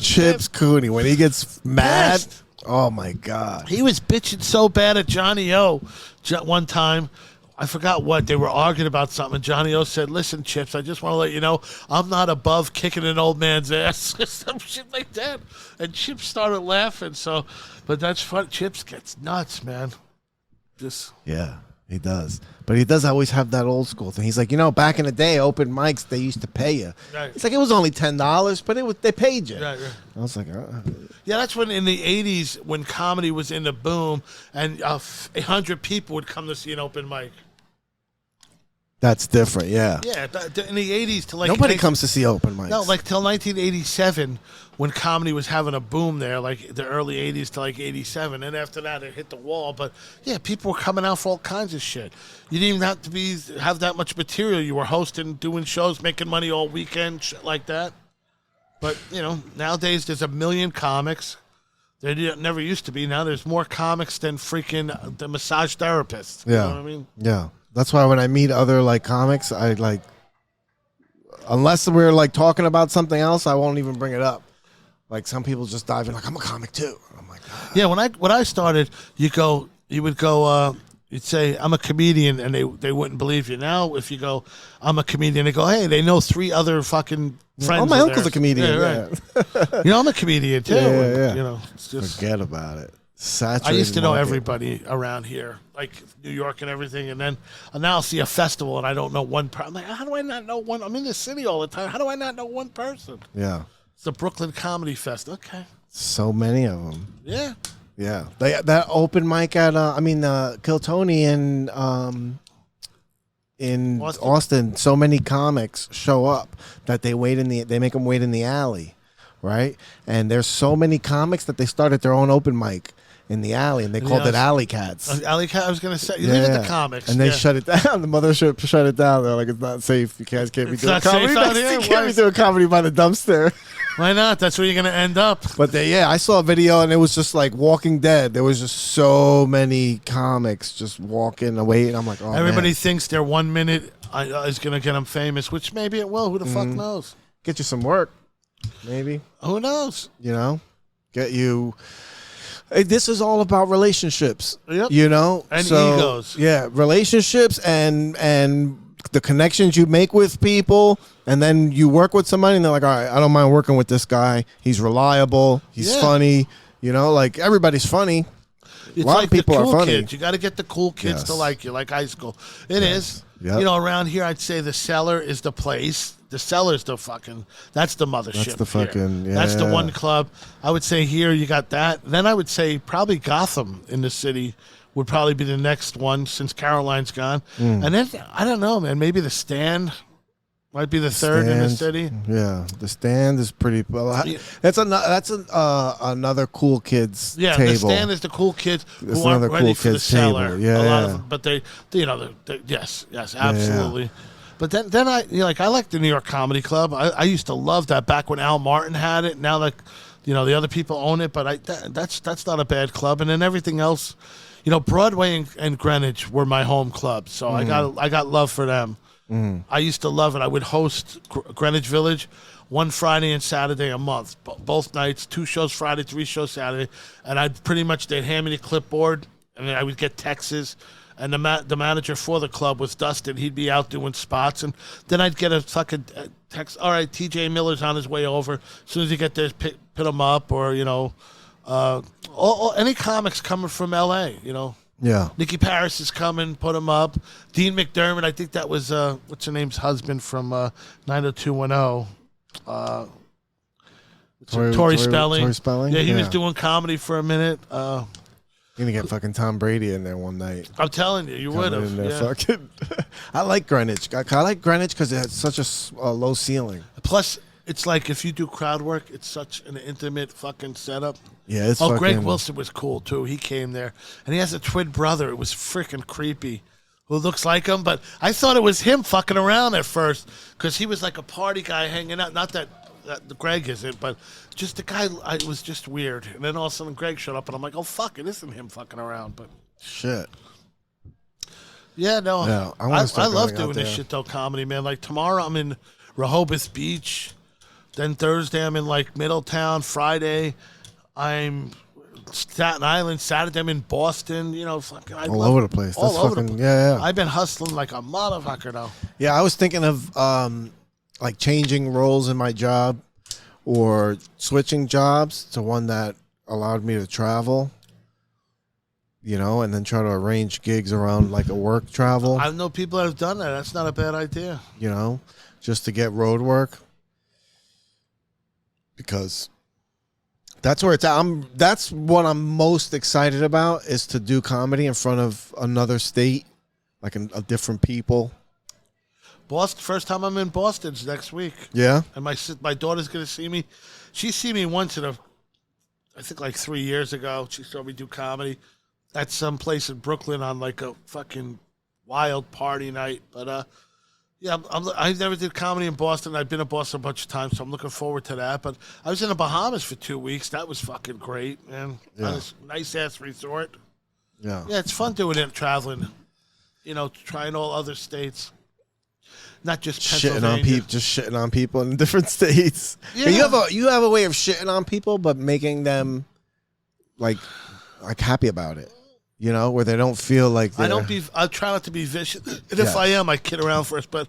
Chips Cooney. When he gets mad, pissed. Oh, my God. He was bitching so bad at Johnny O one time. I forgot what. They were arguing about something. And Johnny O said, listen, Chips, I just want to let you know, I'm not above kicking an old man's ass. Some shit like that. And Chips started laughing. But that's fun. Chips gets nuts, man. Yeah. He does. But he does always have that old school thing. He's like, back in the day, open mics, they used to pay you. Right. It's like, it was only $10, but they paid you. Right. I was like, Yeah, that's when in the 80s, when comedy was in the boom, and 100 people would come to see an open mic. That's different, yeah. Yeah, in the 80s to nobody comes to see open mics. No, like till 1987, when comedy was having a boom there, like the early 80s to like 87, and after that it hit the wall. But yeah, people were coming out for all kinds of shit. You didn't even have to have that much material. You were hosting, doing shows, making money all weekend, shit like that. But nowadays there's a million comics. There never used to be. Now there's more comics than freaking the massage therapists. Yeah. You know what I mean? Yeah. That's why when I meet other comics, I unless we're talking about something else, I won't even bring it up. Like some people just dive in I'm a comic too. I'm like, yeah. When I started, you'd say I'm a comedian, and they wouldn't believe you. Now if you go, I'm a comedian, they go, hey, they know 3 other fucking friends. Oh, my uncle's a comedian. Yeah, right. I'm a comedian too. Yeah. It's just, forget about it. I used to know everybody around here, like New York and everything, and now I'll see a festival and I don't know one person. I'm like, how do I not know one? I'm in the city all the time. How do I not know one person? Yeah. It's the Brooklyn Comedy Fest. Okay. So many of them. Yeah. Yeah. That open mic at Kiltony in Austin, so many comics show up that they make them wait in the alley, right? And there's so many comics that they started their own open mic in the alley, and they called it Alley Cats. Alley Cat. I was gonna say, leave it to comics, and they shut it down. The mothership shut it down. They're like, it's not safe. You guys can't be doing comedy. You can't be doing comedy by the dumpster. Why not? That's where you're gonna end up. But I saw a video, and it was just like Walking Dead. There was just so many comics just walking away, and I'm like, oh, everybody man. Thinks their 1 minute is gonna get them famous, which maybe it will. Who the fuck knows? Get you some work, maybe. Who knows? Get you. This is all about relationships. Yep. You know, And egos. Yeah, relationships and the connections you make with people, and then you work with somebody, and they're like, all right, I don't mind working with this guy. He's reliable. He's funny. You know, like everybody's funny. It's a lot like of people the cool are funny. kids. You got to get the cool kids to like you, like high school. It is. Yep. You know, around here, I'd say the Cellar is the place. The Cellar's the fucking. That's the mothership. That's the fucking. Here. That's the one club. I would say here you got that. Then I would say probably Gotham in the city would probably be the next one since Caroline's gone. And then I don't know, man. Maybe the Stand might be the third in the city. Yeah, the Stand is pretty. Well, that's another cool kids. Yeah, table. the Stand is the cool kids That's who aren't another ready cool for the kids Cellar. table. Yeah, a lot of them, but they yes, absolutely. Yeah. But then I I like the New York Comedy Club. I used to love that back when Al Martin had it. Now that the other people own it, but that's not a bad club. And then everything else, Broadway and Greenwich were my home clubs, so I got love for them. I used to love it. I would host Greenwich Village one Friday and Saturday a month, both nights, 2 shows Friday, 3 shows Saturday, and they'd hand me the clipboard, and then I would get texts. And the manager for the club was Dustin. He'd be out doing spots, and then I'd get a fucking text. All right, TJ Miller's on his way over. As soon as you get there, pick him up, or any comics coming from LA. Yeah. Nikki Paris is coming. Put him up. Dean McDermott. I think that was what's her name's husband from 90210. Tori Spelling. Tori Spelling. Yeah, he was doing comedy for a minute. You're gonna get fucking Tom Brady in there one night. I'm telling you, you would have. Yeah. Fucking I like Greenwich. I like Greenwich because it has such a low ceiling. Plus, it's like if you do crowd work, it's such an intimate fucking setup. Yeah, it's Greg Wilson was cool too. He came there, and he has a twin brother. It was freaking creepy, who looks like him. But I thought it was him fucking around at first because he was like a party guy hanging out. Not that Greg isn't, but just the guy. It was just weird. And then all of a sudden, Greg showed up, and I'm like, oh fuck, it isn't him fucking around. But shit. Yeah, no. Yeah, I love doing this shit though, comedy, man. Like tomorrow, I'm in Rehoboth Beach. Then Thursday, I'm in like Middletown. Friday, I'm Staten Island. Saturday, I'm in Boston. Fucking all over the place. All over fucking, the place. Yeah. I've been hustling like a motherfucker though. Yeah, I was thinking of like changing roles in my job or switching jobs to one that allowed me to travel. And then try to arrange gigs around like a work travel. I know people that have done that. That's not a bad idea. Just to get road work. Because that's where it's at. That's what I'm most excited about is to do comedy in front of another state, like a different people. Boston. First time I'm in Boston's next week. Yeah. And my daughter's gonna see me. She seen me once I think like 3 years ago. She saw me do comedy at some place in Brooklyn on like a fucking wild party night. But yeah, I never did comedy in Boston. I've been to Boston a bunch of times, so I'm looking forward to that. But I was in the Bahamas for 2 weeks. That was fucking great, man. Yeah. On this nice-ass resort. Yeah. Yeah, it's fun doing it, traveling, trying all other states. Not just Pennsylvania. Shitting on people in different states. Yeah. You have a way of shitting on people, but making them like happy about it. Where they don't feel like I try not to be vicious. And if I am, I kid around first. But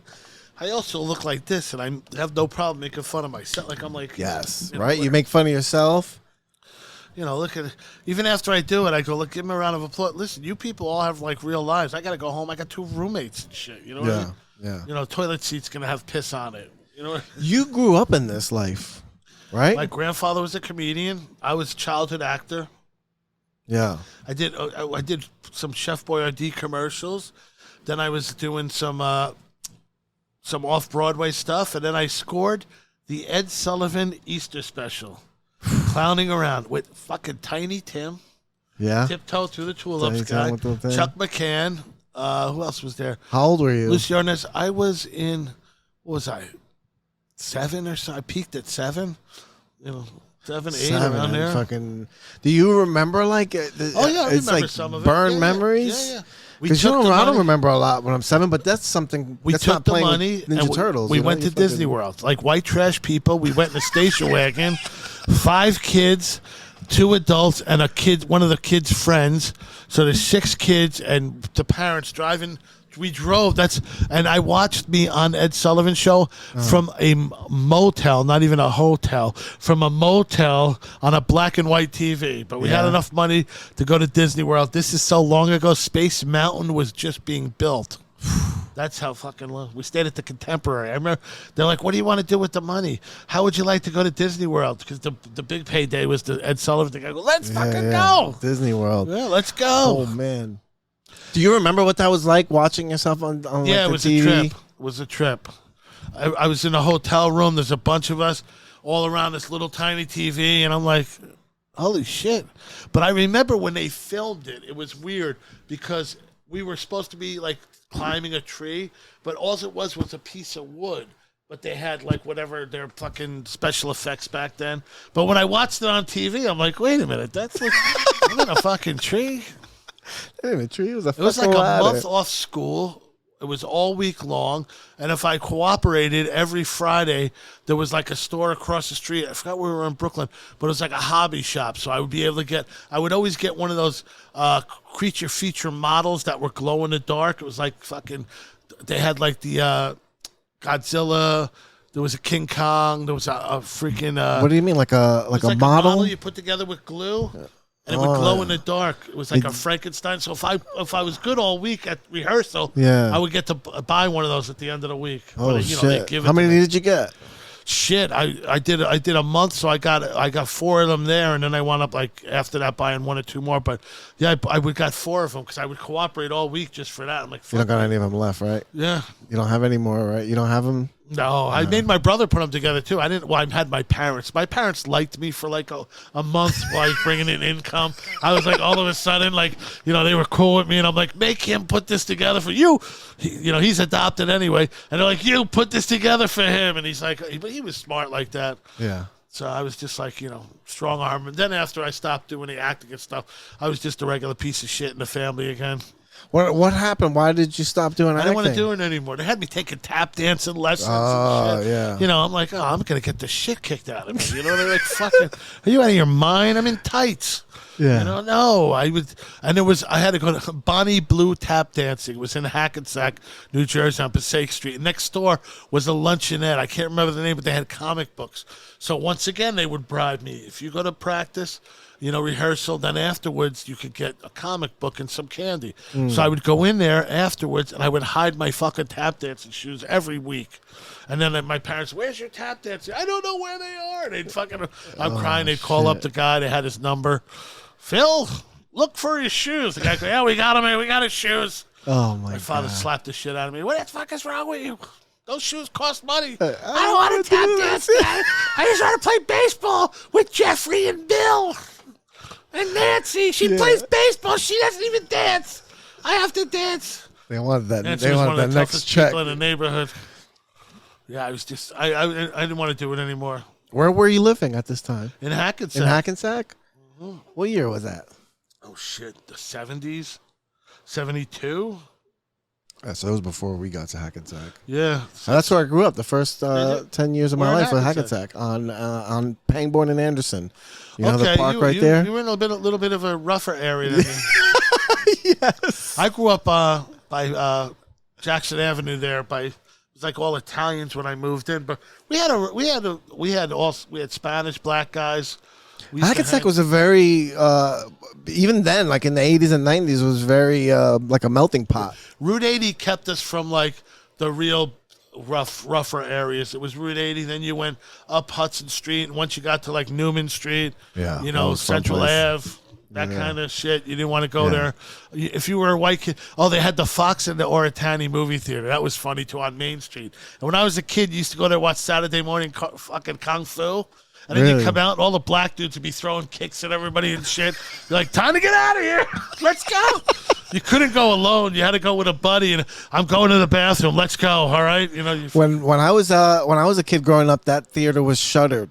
I also look like this, and I have no problem making fun of myself. Like I'm like, yes, right. You make fun of yourself. Look at it. Even after I do it, I go, look, give me a round of applause. Listen, you people all have like real lives. I got to go home. I got 2 roommates and shit. You know what I mean? Yeah. Toilet seat's gonna have piss on it. You grew up in this life, right? My grandfather was a comedian. I was a childhood actor. Yeah. I did some Chef Boyardee commercials. Then I was doing some off-Broadway stuff, and then I scored the Ed Sullivan Easter special, clowning around with fucking Tiny Tim. Yeah. Tiptoe Through the Tulips Tiny guy. Tim Chuck McCann. Who else was there? How old were you? Lucy Arnaz. I was in, what was I, 7 or so? I peaked at 7. 7, 8, around there. Fucking. Do you remember like? I remember like some of it. Burn memories. Yeah. Because I don't remember a lot when I'm 7, but that's something. We that's took not the playing money with Ninja and Turtles. We went to Disney World, like white trash people. We went in a station wagon, 5 kids, 2 adults and a kid, one of the kids' friends. So there's 6 kids and the parents driving. We drove. And I watched me on Ed Sullivan show from a motel, not even a hotel, from a motel on a black and white TV. But we had enough money to go to Disney World. This is so long ago. Space Mountain was just being built. That's how fucking long. We stayed at the Contemporary. I remember they're like, "What do you want to do with the money? How would you like to go to Disney World?" Because the big payday was the Ed Sullivan thing. I go, "Let's fucking go, Disney World." Yeah, let's go. Oh man, do you remember what that was like watching yourself on yeah, like, it was the TV? a trip. It was a trip. I was in a hotel room. There's a bunch of us all around this little tiny TV, and I'm like, "Holy shit!" But I remember when they filmed it, it was weird because we were supposed to be like climbing a tree, but all it was a piece of wood. But they had like whatever their fucking special effects back then. But when I watched it on TV, I'm like, wait a minute, that's like, I'm in a fucking tree. Hey, tree was a It was like ladder. a month off school. It was all week long, and if I cooperated every Friday, there was like a store across the street. I forgot where we were in Brooklyn, but it was like a hobby shop. So I would be able to get. I would always get one of those creature feature models that were glow in the dark. It was like fucking. They had like the Godzilla. There was a King Kong. There was a freaking. What do you mean, like a like model? you put together with glue? And it would glow in the dark. It was like a Frankenstein. So if I was good all week at rehearsal, I would get to buy one of those at the end of the week. Oh But, shit! Give it How many to me. did you get? Shit, I did a month, so I got 4 of them there, and then I wound up like after that buying 1 or 2 more. But yeah, I would got 4 of them because I would cooperate all week just for that. I'm like, You don't got any of them left, right? yeah. You don't have any more, right? You don't have them. No, I made my brother put them together too. I didn't. Well, I had my parents. My parents liked me for like a month while I was bringing in income. I was like, all of a sudden, like, they were cool with me, and I'm like, make him put this together for you. He's adopted anyway, and they're like, you put this together for him, and he's like, but he was smart like that. Yeah. So I was just like, strong arm. And then after I stopped doing the acting and stuff, I was just a regular piece of shit in the family again. What happened? Why did you stop doing acting? I didn't want to do it anymore. They had me taking tap dancing lessons Oh, and shit. yeah. I'm like, I'm going to get the shit kicked out of me. They're like, fucking, are you out of your mind? I'm in tights. Yeah. No, I had to go to Bonnie Blue Tap Dancing. It was in Hackensack, New Jersey on Passaic Street. Next door was a luncheonette. I can't remember the name, but they had comic books. So once again, they would bribe me. If you go to practice, rehearsal, then afterwards you could get a comic book and some candy. So I would go in there afterwards and I would hide my fucking tap dancing shoes every week. And then my parents, where's your tap dancing? I don't know where they are. They'd fucking, I'm crying. They'd call up the guy. They had his number. Phil, look for his shoes. The guy goes, yeah, we got him, man. We got his shoes. Oh my father God. slapped the shit out of me. What the fuck is wrong with you? Those shoes cost money. I don't want to tap dance. I just want to play baseball with Jeffrey and Bill. And Nancy, she plays baseball. She doesn't even dance. I have to dance. They wanted that. Nancy They was one wanted of that the next toughest check. people in the neighborhood. Yeah, I was just, I didn't want to do it anymore. Where were you living at this time? In Hackensack. In Hackensack? What year was that? Oh shit, the 70s, 72. So it was before we got to Hackensack. Yeah, That's where I grew up. The first 10 years of my Where in life was Hackensack? Hackensack on Pangborn and Anderson. You know okay, the park right you, there? You were in a little bit of a rougher area than me. Yes. I grew up by Jackson Avenue there. It was like all Italians when I moved in, but we had Spanish, black guys. Hackensack was a very even then, like in the 80s and 90s, was very like a melting pot. Route 80 kept us from like the real rougher areas. It was Route 80. Then you went up Hudson Street, and once you got to like Newman Street, Yeah, that was a fun Central place. Ave. That kind of shit. You didn't want to go there. If you were a white kid, they had the Fox and the Oritani movie theater. That was funny too on Main Street. And when I was a kid, you used to go there watch Saturday morning fucking Kung Fu. And then you come out, and all the black dudes would be throwing kicks at everybody and shit. You're like, time to get out of here. Let's go. You couldn't go alone. You had to go with a buddy. And I'm going to the bathroom. Let's go. All right. When I was a kid growing up, that theater was shuttered,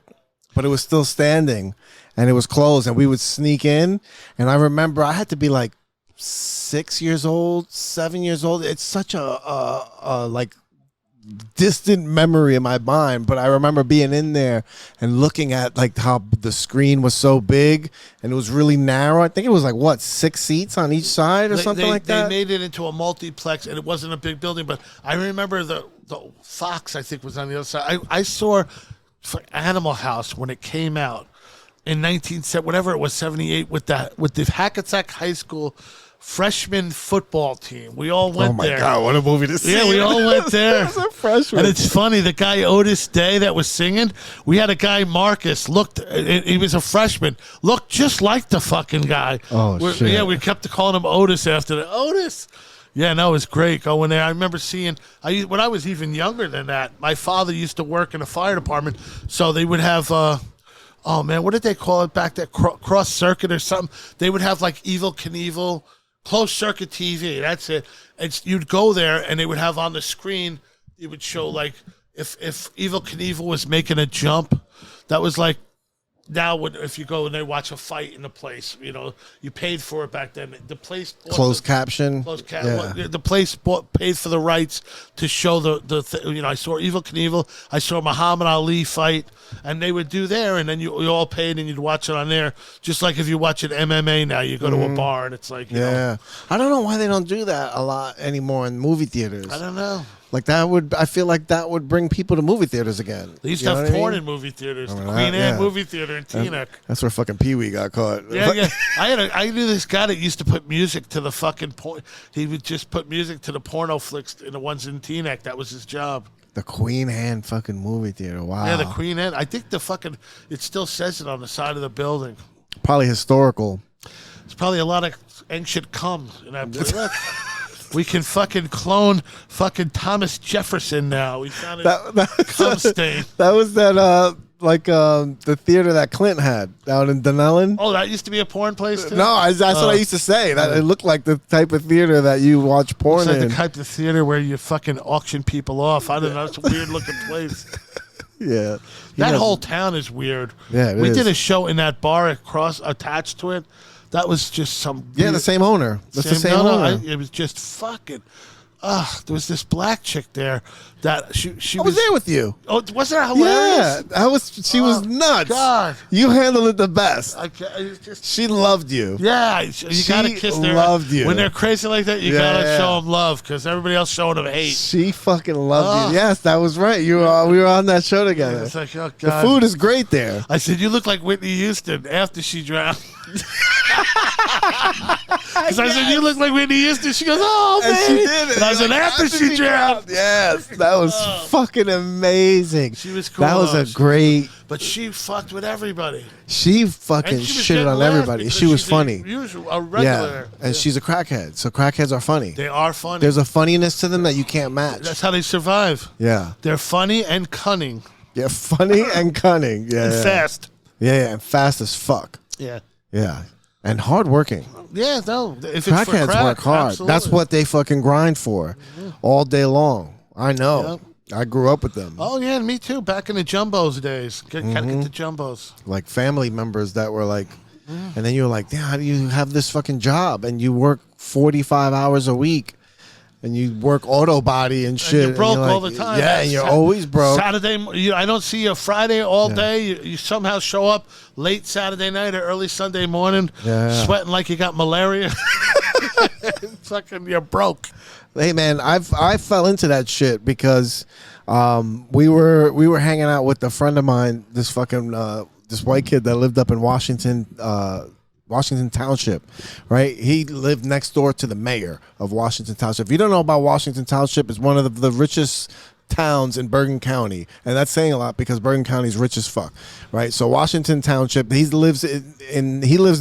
but it was still standing, and it was closed. And we would sneak in. And I remember I had to be like 6 years old, 7 years old. It's such a like distant memory in my mind, but I remember being in there and looking at like how the screen was so big and it was really narrow. I think it was like what, 6 seats on each side or something like that. They made it into a multiplex, and it wasn't a big building. But I remember the Fox, I think, was on the other side. I saw Animal House when it came out in 78 with the Hackensack High School freshman football team. We all went there. Oh my God, what a movie to see. Yeah, we all went there. As a freshman. And it's funny, the guy Otis Day that was singing, we had a guy, Marcus, he was a freshman, looked just like the fucking guy. Oh, shit. Yeah, we kept calling him Otis after that. Otis! Yeah, no, it was great going there. I remember seeing, when I was even younger than that, my father used to work in a fire department, so they would have, oh man, what did they call it back there? Cross circuit or something? They would have like Evel Knievel, closed circuit TV. That's it. You'd go there, and they would have on the screen. It would show like if Evel Knievel was making a jump. That was like now if you go and they watch a fight in the place, you paid for it back then. The place closed caption. Yeah. The place paid for the rights to show I saw Evel Knievel. I saw Muhammad Ali fight, and they would do there, and then you all paid and you'd watch it on there. Just like if you watch an MMA now, you go to a bar and it's like, I don't know why they don't do that a lot anymore in movie theaters. I don't know. Like I feel like that would bring people to movie theaters again. They used to have porn in movie theaters. The Queen Anne movie theater in Teaneck. That's where fucking Pee Wee got caught. Yeah. I knew this guy that used to put music to the fucking porn. He would just put music to the porno flicks in the ones in Teaneck. That was his job. The Queen Anne fucking movie theater. Wow. Yeah, the Queen Anne. I think it still says it on the side of the building. Probably historical. There's probably a lot of ancient cum in that place. We can fucking clone fucking Thomas Jefferson now. We found a cum stain. That was the theater that Clint had down in Dunellen. Oh, that used to be a porn place too? No, that's what I used to say. That it looked like the type of theater that you watch porn in. It's like in. the type of theater where you fucking auction people off. I don't know. It's a weird looking place. Yeah. That whole town is weird. Yeah, we did a show in that bar attached to it. That was just some... Yeah, the same owner. That's the same owner. It was just fucking... there was this black chick there that she was there with you. Oh, wasn't that hilarious? Yeah, she was nuts. God. You handled it the best. Just, she loved you. Yeah, you got to kiss her. Loved you. When they're crazy like that, you got to show them love because everybody else showing them hate. She fucking loved you. Yes, that was right. We were on that show together. It's like, oh, God. The food is great there. I said, you look like Whitney Houston after she drowned. Because I said, you look like Whitney Houston. She goes, oh, man. And she did it. And I said, after she drowned. Yes, that was fucking amazing. She was cool. That was a great... But she fucked with everybody. She fucking shitted on everybody. She was funny. A regular. Yeah, and she's a crackhead. So crackheads are funny. They are funny. There's a funniness to them that you can't match. That's how they survive. Yeah. They're funny and cunning. Yeah, funny and cunning. Yeah. And fast. Yeah, and fast as fuck. Yeah. Yeah. And hardworking. Yeah, no. If Crackheads it's for crack, work hard. absolutely. That's what they fucking grind for all day long. I know. Yep. I grew up with them. Oh, yeah, me too. Back in the Jumbos days. Gotta get the Jumbos. Like family members that were like, and then you were like, damn, how do you have this fucking job? And you work 45 hours a week. And you work auto body and shit. And you're broke all the time. Yeah, and you're always broke. Saturday, I don't see you Friday all day. You somehow show up late Saturday night or early Sunday morning, sweating like you got malaria. Fucking, you're broke. Hey man, I fell into that shit because we were hanging out with a friend of mine, this fucking this white kid that lived up in Washington Township, right? He lived next door to the mayor of Washington Township. If you don't know about Washington Township, it's one of the richest towns in Bergen County, and that's saying a lot because Bergen County is rich as fuck, right? So Washington Township, he lives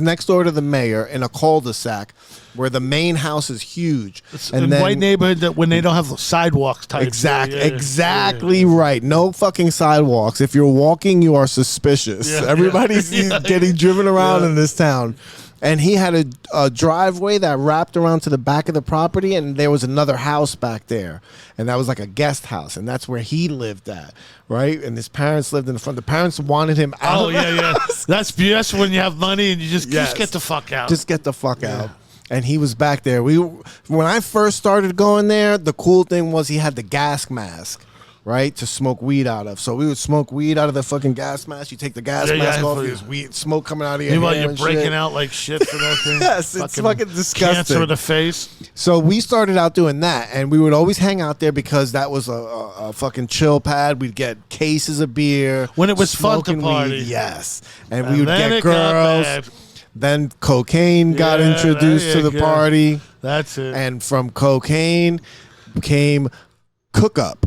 next door to the mayor in a cul-de-sac where the main house is huge. It's and in white neighborhood that when they don't have sidewalks type. Exactly right. No fucking sidewalks. If you're walking, you are suspicious. Everybody's getting driven around in this town. And he had a driveway that wrapped around to the back of the property, and there was another house back there. And that was like a guest house, and that's where he lived at, right? And his parents lived in the front. The parents wanted him out of the house. That's when you have money and you just get the fuck out. Just get the fuck out. And he was back there. When I first started going there, the cool thing was he had the gas mask. right, to smoke weed out of. So we would smoke weed out of the fucking gas mask. You take the gas mask off, there's weed smoke coming out of your Meanwhile, hair you're and breaking shit. out like shit for that thing. Yes, it's fucking disgusting. Cancer in the face. So we started out doing that, and we would always hang out there because that was a fucking chill pad. We'd get cases of beer. When it was fun to smoking party. weed, yes. And we And would then get it got girls. bad. Then cocaine got Yeah, introduced there to you the go. party. That's it. And from cocaine came cook up,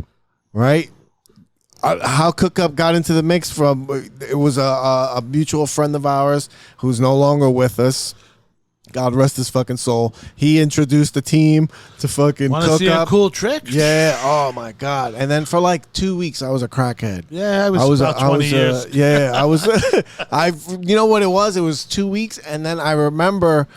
right? How cook up got into the mix from, it was a mutual friend of ours who's no longer with us. God rest his fucking soul. He introduced the team to fucking Want to cook see up. a cool trick? Yeah. Oh my God. And then for like 2 weeks, I was a crackhead. Yeah, I was about 20 years. Yeah, I was. You know what it was? It was 2 weeks, and then I remember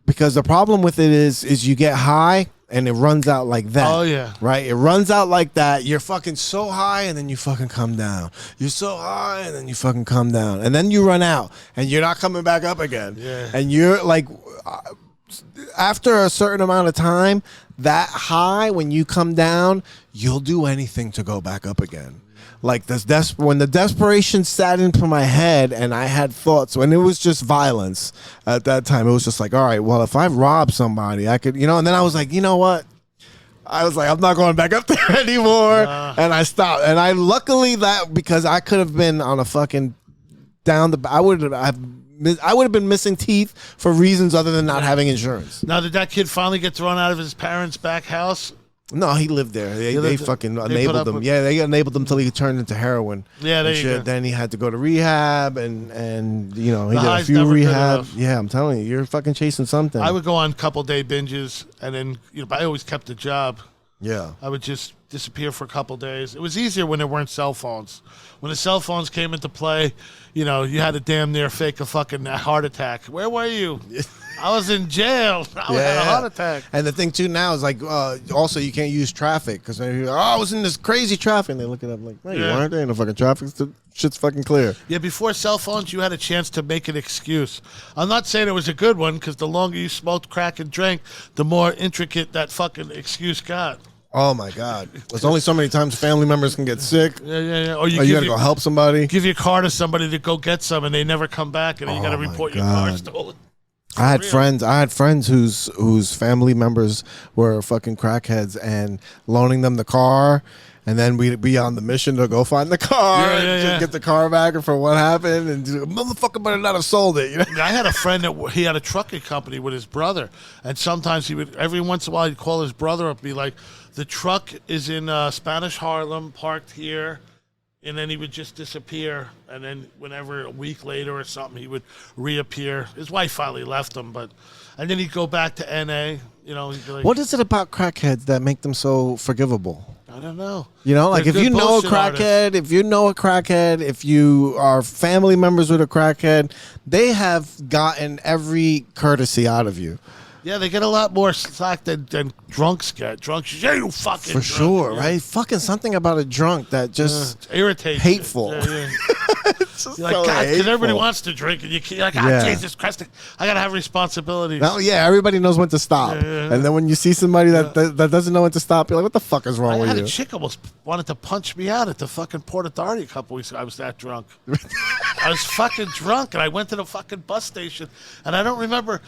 because the problem with it is you get high and it runs out like that. Oh, yeah. Right. It runs out like that. You're fucking so high, and then you fucking come down. You're so high, and then you fucking come down, and then you run out, and you're not coming back up again. Yeah. And you're like, after a certain amount of time, that high, when you come down, you'll do anything to go back up again. Like this, when the desperation sat into my head, and I had thoughts, when it was just violence at that time, it was just like, all right, well, if I rob somebody, I could, and then I was like, you know what? I was like, I'm not going back up there anymore, and I stopped. And I luckily that because I could have been on a fucking I would have been missing teeth for reasons other than not having insurance. Now, did that kid finally get thrown out of his parents' back house? No, he lived there. They fucking enabled him. Yeah, they enabled him till he turned into heroin. Yeah, there you go. Then he had to go to rehab, and he did a high's few never good rehab. enough. Yeah, I'm telling you, you're fucking chasing something. I would go on couple-day binges, and then I always kept a job. Yeah. I would just disappear for a couple days. It was easier when there weren't cell phones. When the cell phones came into play, you had to damn near fake a fucking heart attack. Where were you? I was in jail. I had a heart attack. And the thing too now is like, also you can't use traffic because I was in this crazy traffic. And they look it up like, no, you weren't. There ain't no fucking traffic. Shit's fucking clear. Yeah, before cell phones, you had a chance to make an excuse. I'm not saying it was a good one because the longer you smoked crack and drank, the more intricate that fucking excuse got. Oh my God! There's only so many times family members can get sick. Yeah. Or you gotta go help somebody. Give your car to somebody to go get some, and they never come back, and then you got to report your car stolen. I had friends whose family members were fucking crackheads and loaning them the car, and then we'd be on the mission to go find the car and get the car back for what happened, and motherfucker better not have sold it. I had a friend that he had a trucking company with his brother, and sometimes he would every once in a while he'd call his brother up and be like, the truck is in Spanish Harlem, parked here, and then he would just disappear. And then whenever a week later or something, he would reappear. His wife finally left him, and then he'd go back to N.A. He'd be like, What is it about crackheads that make them so forgivable? I don't know. Like They're if you good know a bullshit crackhead, if you are family members with a crackhead, they have gotten every courtesy out of you. Yeah, they get a lot more slack than drunks get. Drunks, yeah, you fucking For drunk. sure, Yeah. right? Fucking something about a drunk that just irritates. hateful. Yeah. It's just You're like, so God, because everybody hateful. wants to drink, and you're like, Yeah. Jesus Christ, I gotta have responsibilities. No, yeah, everybody knows when to stop. Yeah. And then when you see somebody that doesn't know when to stop, you're like, what the fuck is I wrong had with a you? chick almost wanted to punch me out at the fucking Port Authority a couple weeks ago. I was that drunk. I was fucking drunk, and I went to the fucking bus station, and I remember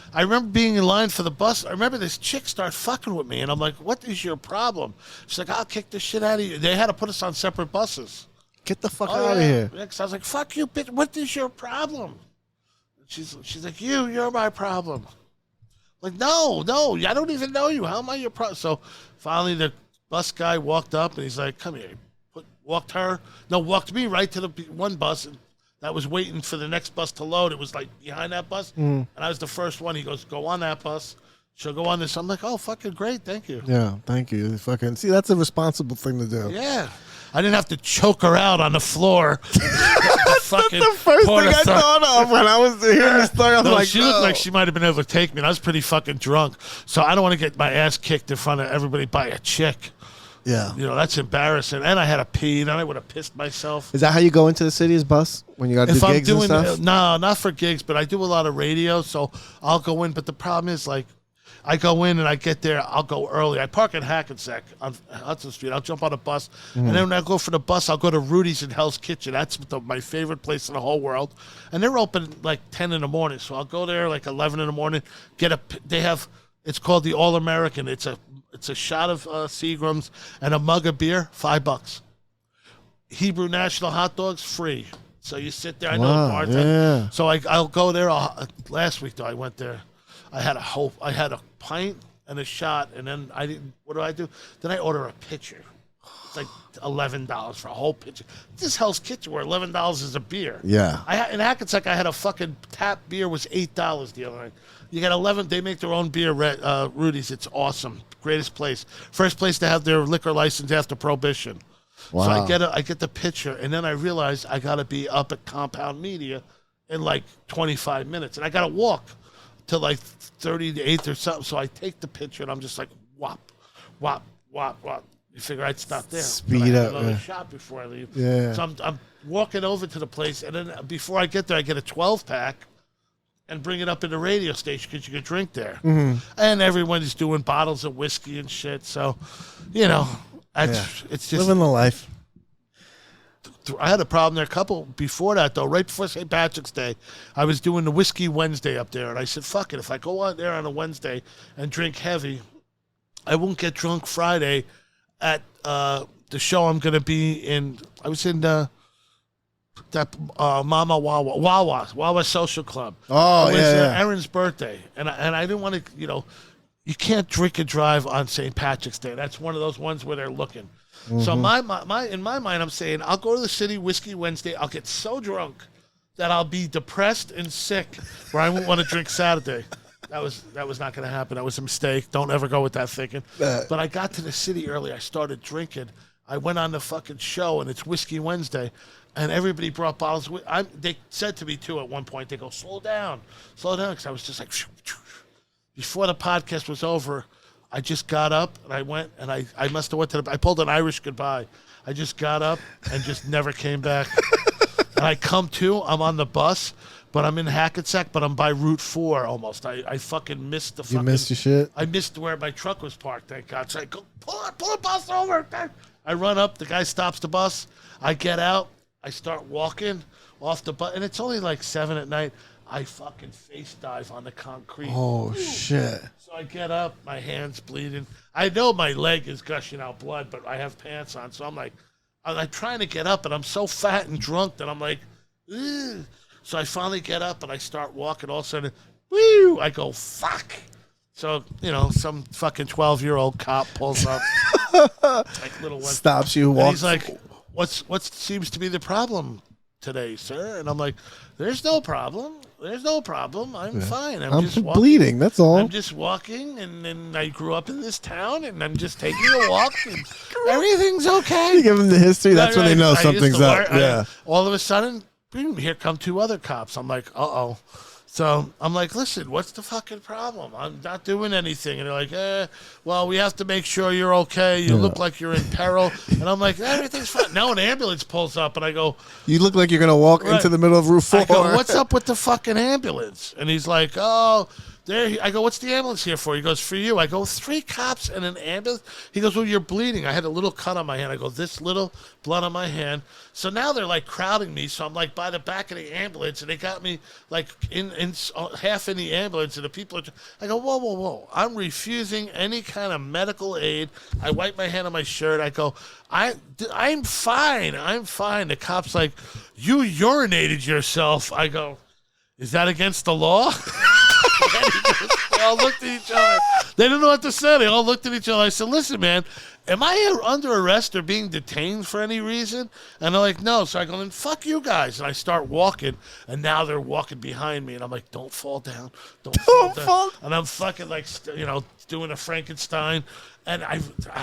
being in line for the bus. I remember this chick start fucking with me, and I'm like, what is your problem? She's like, I'll kick the shit out of you. They had to put us on separate buses. Get the fuck out of here. Yeah, 'cause I was like, fuck you, bitch. What is your problem? She's like, you're my problem. I'm like, no, I don't even know you. How am I your problem? So finally the bus guy walked up, and he's like, come here. Walked me right to the one bus, and that was waiting for the next bus to load. It was like behind that bus, and I was the first one. He goes, go on that bus. She'll go on this. I'm like, oh, fucking great. Thank you. Yeah, thank you. Fucking see, that's a responsible thing to do. Yeah. I didn't have to choke her out on the floor. That's the first thing I thought of when I was hearing the story. I was like, she looked like she might have been able to take me, and I was pretty fucking drunk. So I don't want to get my ass kicked in front of everybody by a chick. Yeah. That's embarrassing. And I had to pee, and I would have pissed myself. Is that how you go into the city, is bus? When you got to do gigs and stuff? No, not for gigs, but I do a lot of radio, so I'll go in. But the problem is, like, I go in and I get there. I'll go early. I park in Hackensack on Hudson Street. I'll jump on a bus. And then when I go for the bus, I'll go to Rudy's in Hell's Kitchen. That's my favorite place in the whole world. And they're open like 10 in the morning. So I'll go there like 11 in the morning. It's called the All-American. It's a shot of Seagram's and a mug of beer, $5. Hebrew National hot dogs, free. So you sit there. I know the bartender. Yeah. So I'll go there. Last week, though, I went there. I had a pint and a shot, and then I didn't. What do I do? Then I order a pitcher. It's like $11 for a whole pitcher. This Hell's Kitchen where $11 is a beer. Yeah. In Hackensack, I had a fucking tap beer was $8 the other night. You got 11. They make their own beer. Rudy's. It's awesome. Greatest place. First place to have their liquor license after Prohibition. Wow. So I get the pitcher, and then I realize I got to be up at Compound Media in like 25 minutes, and I got to walk to like 38th or something. So I take the picture and I'm just like, whop, whop, whop, whop. You figure it's not there. Speed up. Another shot before I leave. Yeah. So I'm walking over to the place, and then before I get there, I get a 12-pack and bring it up in the radio station because you could drink there. Mm-hmm. And everyone's doing bottles of whiskey and shit. So, it's just living the life. I had a problem there a couple before that, though. Right before St. Patrick's Day, I was doing the Whiskey Wednesday up there, and I said, fuck it. If I go out there on a Wednesday and drink heavy, I won't get drunk Friday at the show I'm going to be in. I was in that Mama Wawa Social Club. Oh, it was yeah. Aaron's birthday, and I didn't want to, you can't drink and drive on St. Patrick's Day. That's one of those ones where they're looking. Mm-hmm. So in my mind, I'm saying I'll go to the city Whiskey Wednesday. I'll get so drunk that I'll be depressed and sick, where I won't want to drink Saturday. That was not going to happen. That was a mistake. Don't ever go with that thinking. But I got to the city early. I started drinking. I went on the fucking show, and it's Whiskey Wednesday, and everybody brought bottles. They said to me too at one point. They go, slow down, because I was just like. Before the podcast was over, I just got up and I went and I must have went to I pulled an Irish goodbye. I just got up and just never came back. And I come to, I'm on the bus, but I'm in Hackensack, but I'm by Route 4 almost. I fucking missed the fucking... You missed your shit? I missed where my truck was parked, thank God. So I go, pull the bus over. I run up, the guy stops the bus. I get out, I start walking off the bus, and it's only like 7 at night. I fucking face dive on the concrete. Oh, shit. So I get up, my hand's bleeding. I know my leg is gushing out blood, but I have pants on. So I'm trying to get up, and I'm so fat and drunk that I'm like, ugh. So I finally get up, and I start walking. All of a sudden, woo, I go, fuck. So, some fucking 12-year-old cop pulls up. Like little one. Stops you, and walks. he's like, what seems to be the problem today, sir? And I'm like, there's no problem. I'm fine. I'm just walking. Bleeding, that's all. I'm just walking, and then I grew up in this town, and I'm just taking a walk, and everything's okay. You give them the history, that's when they know something's up. Yeah. All of a sudden, boom, here come 2 other cops. I'm like, uh-oh. So I'm like, listen, what's the fucking problem? I'm not doing anything. And they're like, well, we have to make sure you're okay. You look like you're in peril. And I'm like, everything's fine. Now an ambulance pulls up, and I go, you look like you're going to walk into the middle of Route 4. I go, what's up with the fucking ambulance? And he's like, oh, there. I go, what's the ambulance here for? He goes, for you. I go, 3 cops and an ambulance? He goes, well, you're bleeding. I had a little cut on my hand. I go, this little blood on my hand. So now they're like crowding me. So I'm like by the back of the ambulance, and they got me like in half in the ambulance, and the people are. I go, whoa. I'm refusing any kind of medical aid. I wipe my hand on my shirt. I go, I'm fine. The cop's like, you urinated yourself. I go, is that against the law? They all looked at each other. They didn't know what to say. They all looked at each other. I said, listen, man, am I under arrest or being detained for any reason? And they're like, no. So I go, then fuck you guys. And I start walking, and now they're walking behind me. And I'm like, don't fall down. Don't fall down. And I'm fucking like, doing a Frankenstein. And I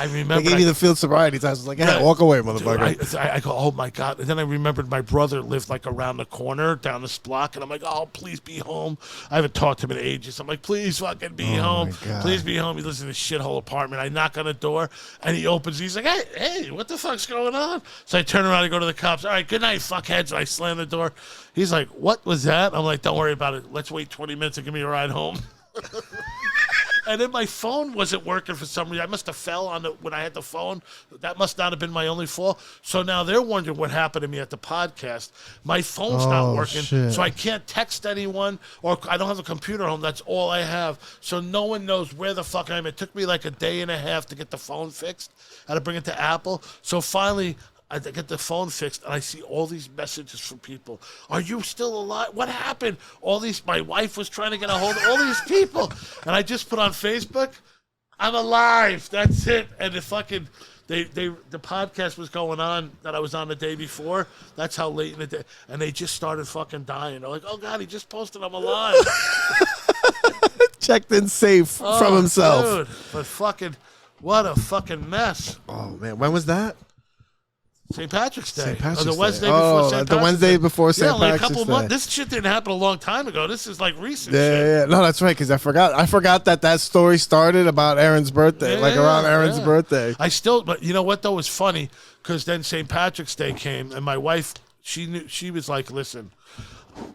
remember. They gave you the field sobriety test. I was like, hey, walk away, motherfucker. Dude, I go, oh my God. And then I remembered my brother lived like around the corner down this block. And I'm like, oh, please be home. I haven't talked to him in ages. I'm like, please fucking be home. Please be home. He lives in this shithole apartment. I knock on the door, and he opens. He's like, hey, what the fuck's going on? So I turn around and go to the cops. All right, good night, fuckheads. And I slam the door. He's like, what was that? I'm like, don't worry about it. Let's wait 20 minutes and give me a ride home. And then my phone wasn't working for some reason. I must have fell on when I had the phone. That must not have been my only fall. So now they're wondering what happened to me at the podcast. My phone's not working, shit. so I can't text anyone, or I don't have a computer home. That's all I have. So no one knows where the fuck I am. It took me like a day and a half to get the phone fixed. I had to bring it to Apple. So finally, I get the phone fixed, and I see all these messages from people. Are you still alive? What happened? My wife was trying to get a hold of all these people. And I just put on Facebook, I'm alive. That's it. And the podcast was going on that I was on the day before. That's how late in the day. And they just started fucking dying. They're like, oh, God, he just posted I'm alive. Checked in safe from himself. Dude, but what a fucking mess. Oh, man. When was that? St. Patrick's Day. St. Patrick's Or the Wednesday Day. before Oh, St. the Patrick's Wednesday Day. before St. Yeah, like a Patrick's couple Day. months. This shit didn't happen a long time ago. This is like recent shit. Yeah. No, that's right, because I forgot that story started about Aaron's birthday, around Aaron's birthday. But you know what, though? It was funny, because then St. Patrick's Day came, and my wife, she was like, listen,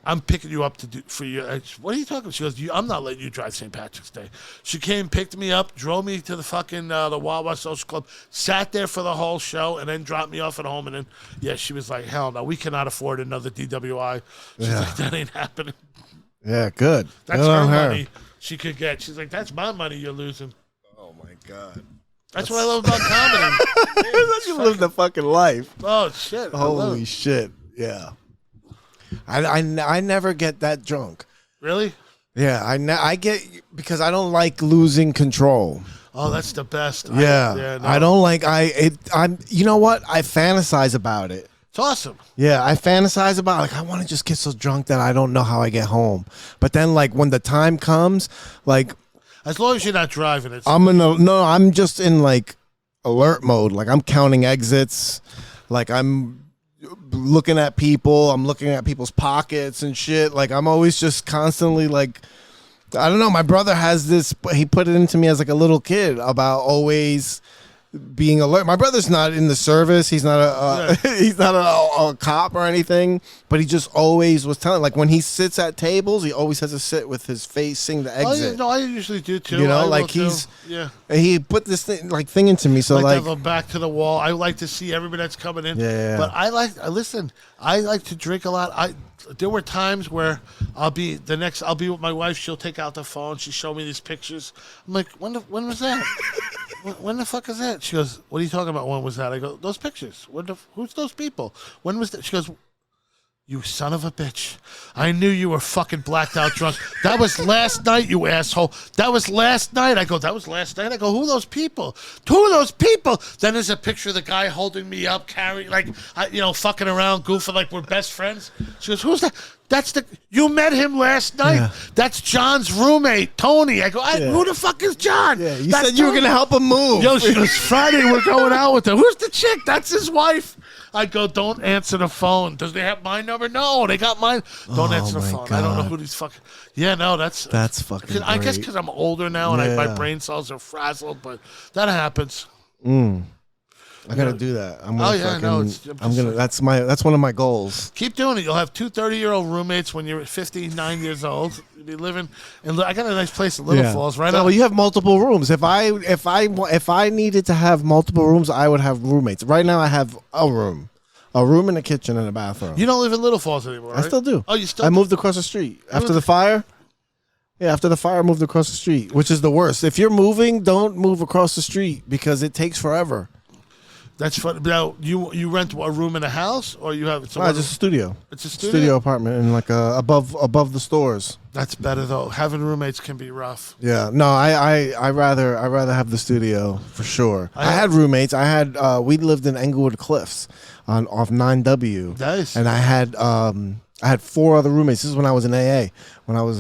I'm picking you up for you. What are you talking about? She goes, I'm not letting you drive St. Patrick's Day. She came, picked me up, drove me to the fucking the Wawa Social Club, sat there for the whole show, and then dropped me off at home. And then, she was like, hell no, we cannot afford another DWI. She's like, that ain't happening. Yeah, good. That's good her on money she could get. She's like, that's my money you're losing. Oh, my God. That's what I love about comedy. You live the fucking life. Oh, shit. Holy shit. Yeah. I never get that drunk. Really? Yeah, I get, because I don't like losing control. Oh, that's the best. Yeah, I don't like, I'm, you know what? I fantasize about it. It's awesome. Yeah, I fantasize about, like, I want to just get so drunk that I don't know how I get home. But then, like, when the time comes, like, as long as you're not driving, it's. I'm just in, like, alert mode. Like, I'm counting exits. Like, I'm looking at people. I'm looking at people's pockets and shit. Like, I'm always just constantly, like, I don't know. My brother has this, he put it into me as like a little kid about always being alert. My brother's not in the service. He's not he's not a cop or anything, but he just always was telling, like, when he sits at tables, he always has to sit with his facing the exit. Oh, yeah, no, I usually do too. You know, I like will he's, too. he put this thing into me. So like like, to have a back to the wall. I like to see everybody that's coming in. Yeah. But I like to drink a lot. There were times where I'll be with my wife. She'll take out the phone. She show me these pictures. I'm like, when was that? When the fuck is that? She goes, what are you talking about? When was that? I go, those pictures. Who's those people? When was that? She goes, you son of a bitch. I knew you were fucking blacked out drunk. That was last night, you asshole. That was last night. I go, that was last night? I go, who are those people? Who are those people? Then there's a picture of the guy holding me up, carrying, like, fucking around, goofing like we're best friends. She goes, who's that? You met him last night. Yeah. That's John's roommate, Tony. I go, who the fuck is John? Yeah, you said you were going to help him move. Yo, she goes, Friday, we're going out with her. Who's the chick? That's his wife. I go, don't answer the phone. Does they have my number? No, they got mine. Don't answer the phone. God. I don't know who these fucking. Yeah, no, that's fucking. I guess because I'm older now and my brain cells are frazzled, but that happens. I gotta do that. I'm gonna That's one of my goals. Keep doing it. You'll have two 30-year-old roommates when you're 59 years old. You'll be living, and I got a nice place in Little Falls right now. Well, you have multiple rooms. If I needed to have multiple rooms, I would have roommates. Right now, I have a room and a kitchen and a bathroom. You don't live in Little Falls anymore, right? I still do. Oh, you still? I moved across the street after the fire. Yeah, after the fire, I moved across the street, which is the worst. If you're moving, don't move across the street because it takes forever. That's fun. Now, you rent a room in a house, or you have? Just a studio. It's a studio? Studio apartment, and like above the stores. That's better though. Having roommates can be rough. Yeah, no, I rather have the studio for sure. I had roommates. We lived in Englewood Cliffs off 9W. Nice. And I had 4 other roommates. This is when I was in AA, when I was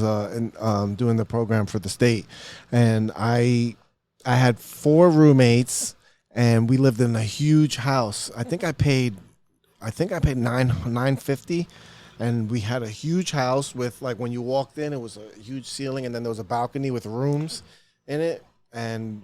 doing the program for the state, and I had 4 roommates. And we lived in a huge house. I think I paid $950, and we had a huge house with, like, when you walked in, it was a huge ceiling, and then there was a balcony with rooms in it. And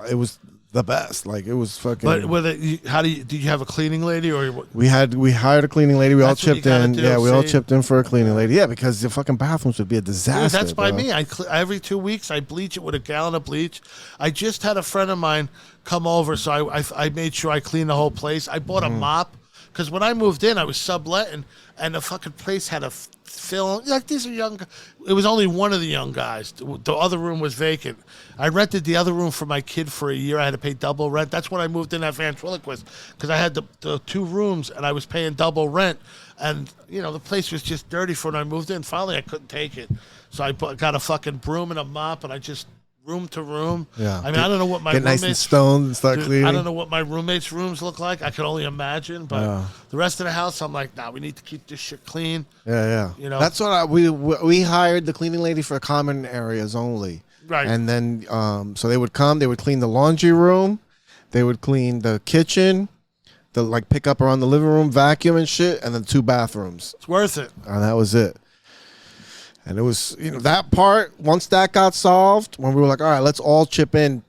it was the best. Like it was fucking. But did you have a cleaning lady or what? We hired a cleaning lady. We all That's what you chipped in. gotta do, Yeah, we all see? chipped in for a cleaning lady. Yeah, because the fucking bathrooms would be a disaster. Dude, that's by bro. me. Every 2 weeks I bleach it with a gallon of bleach. I just had a friend of mine come over, so I made sure I cleaned the whole place. I bought a mop because when I moved in, I was subletting, and the fucking place had a film. Like these are young. It was only one of the young guys. The other room was vacant. I rented the other room for my kid for a year. I had to pay double rent. That's when I moved in at ventriloquist because I had the 2 rooms and I was paying double rent. And the place was just dirty for when I moved in. Finally, I couldn't take it, so I got a fucking broom and a mop, and I just room to room. Yeah. I mean, I don't know what my Get nice and stoned and start cleaning. I don't know what my roommates' rooms look like. I can only imagine. But the rest of the house, I'm like, nah, we need to keep this shit clean. Yeah. That's what we hired the cleaning lady for common areas only. Right. And then so they would come. They would clean the laundry room. They would clean the kitchen. Like pick up around the living room, vacuum and shit, and then 2 bathrooms. It's worth it. And that was it. And it was, that part, once that got solved, when we were like, all right, let's all chip in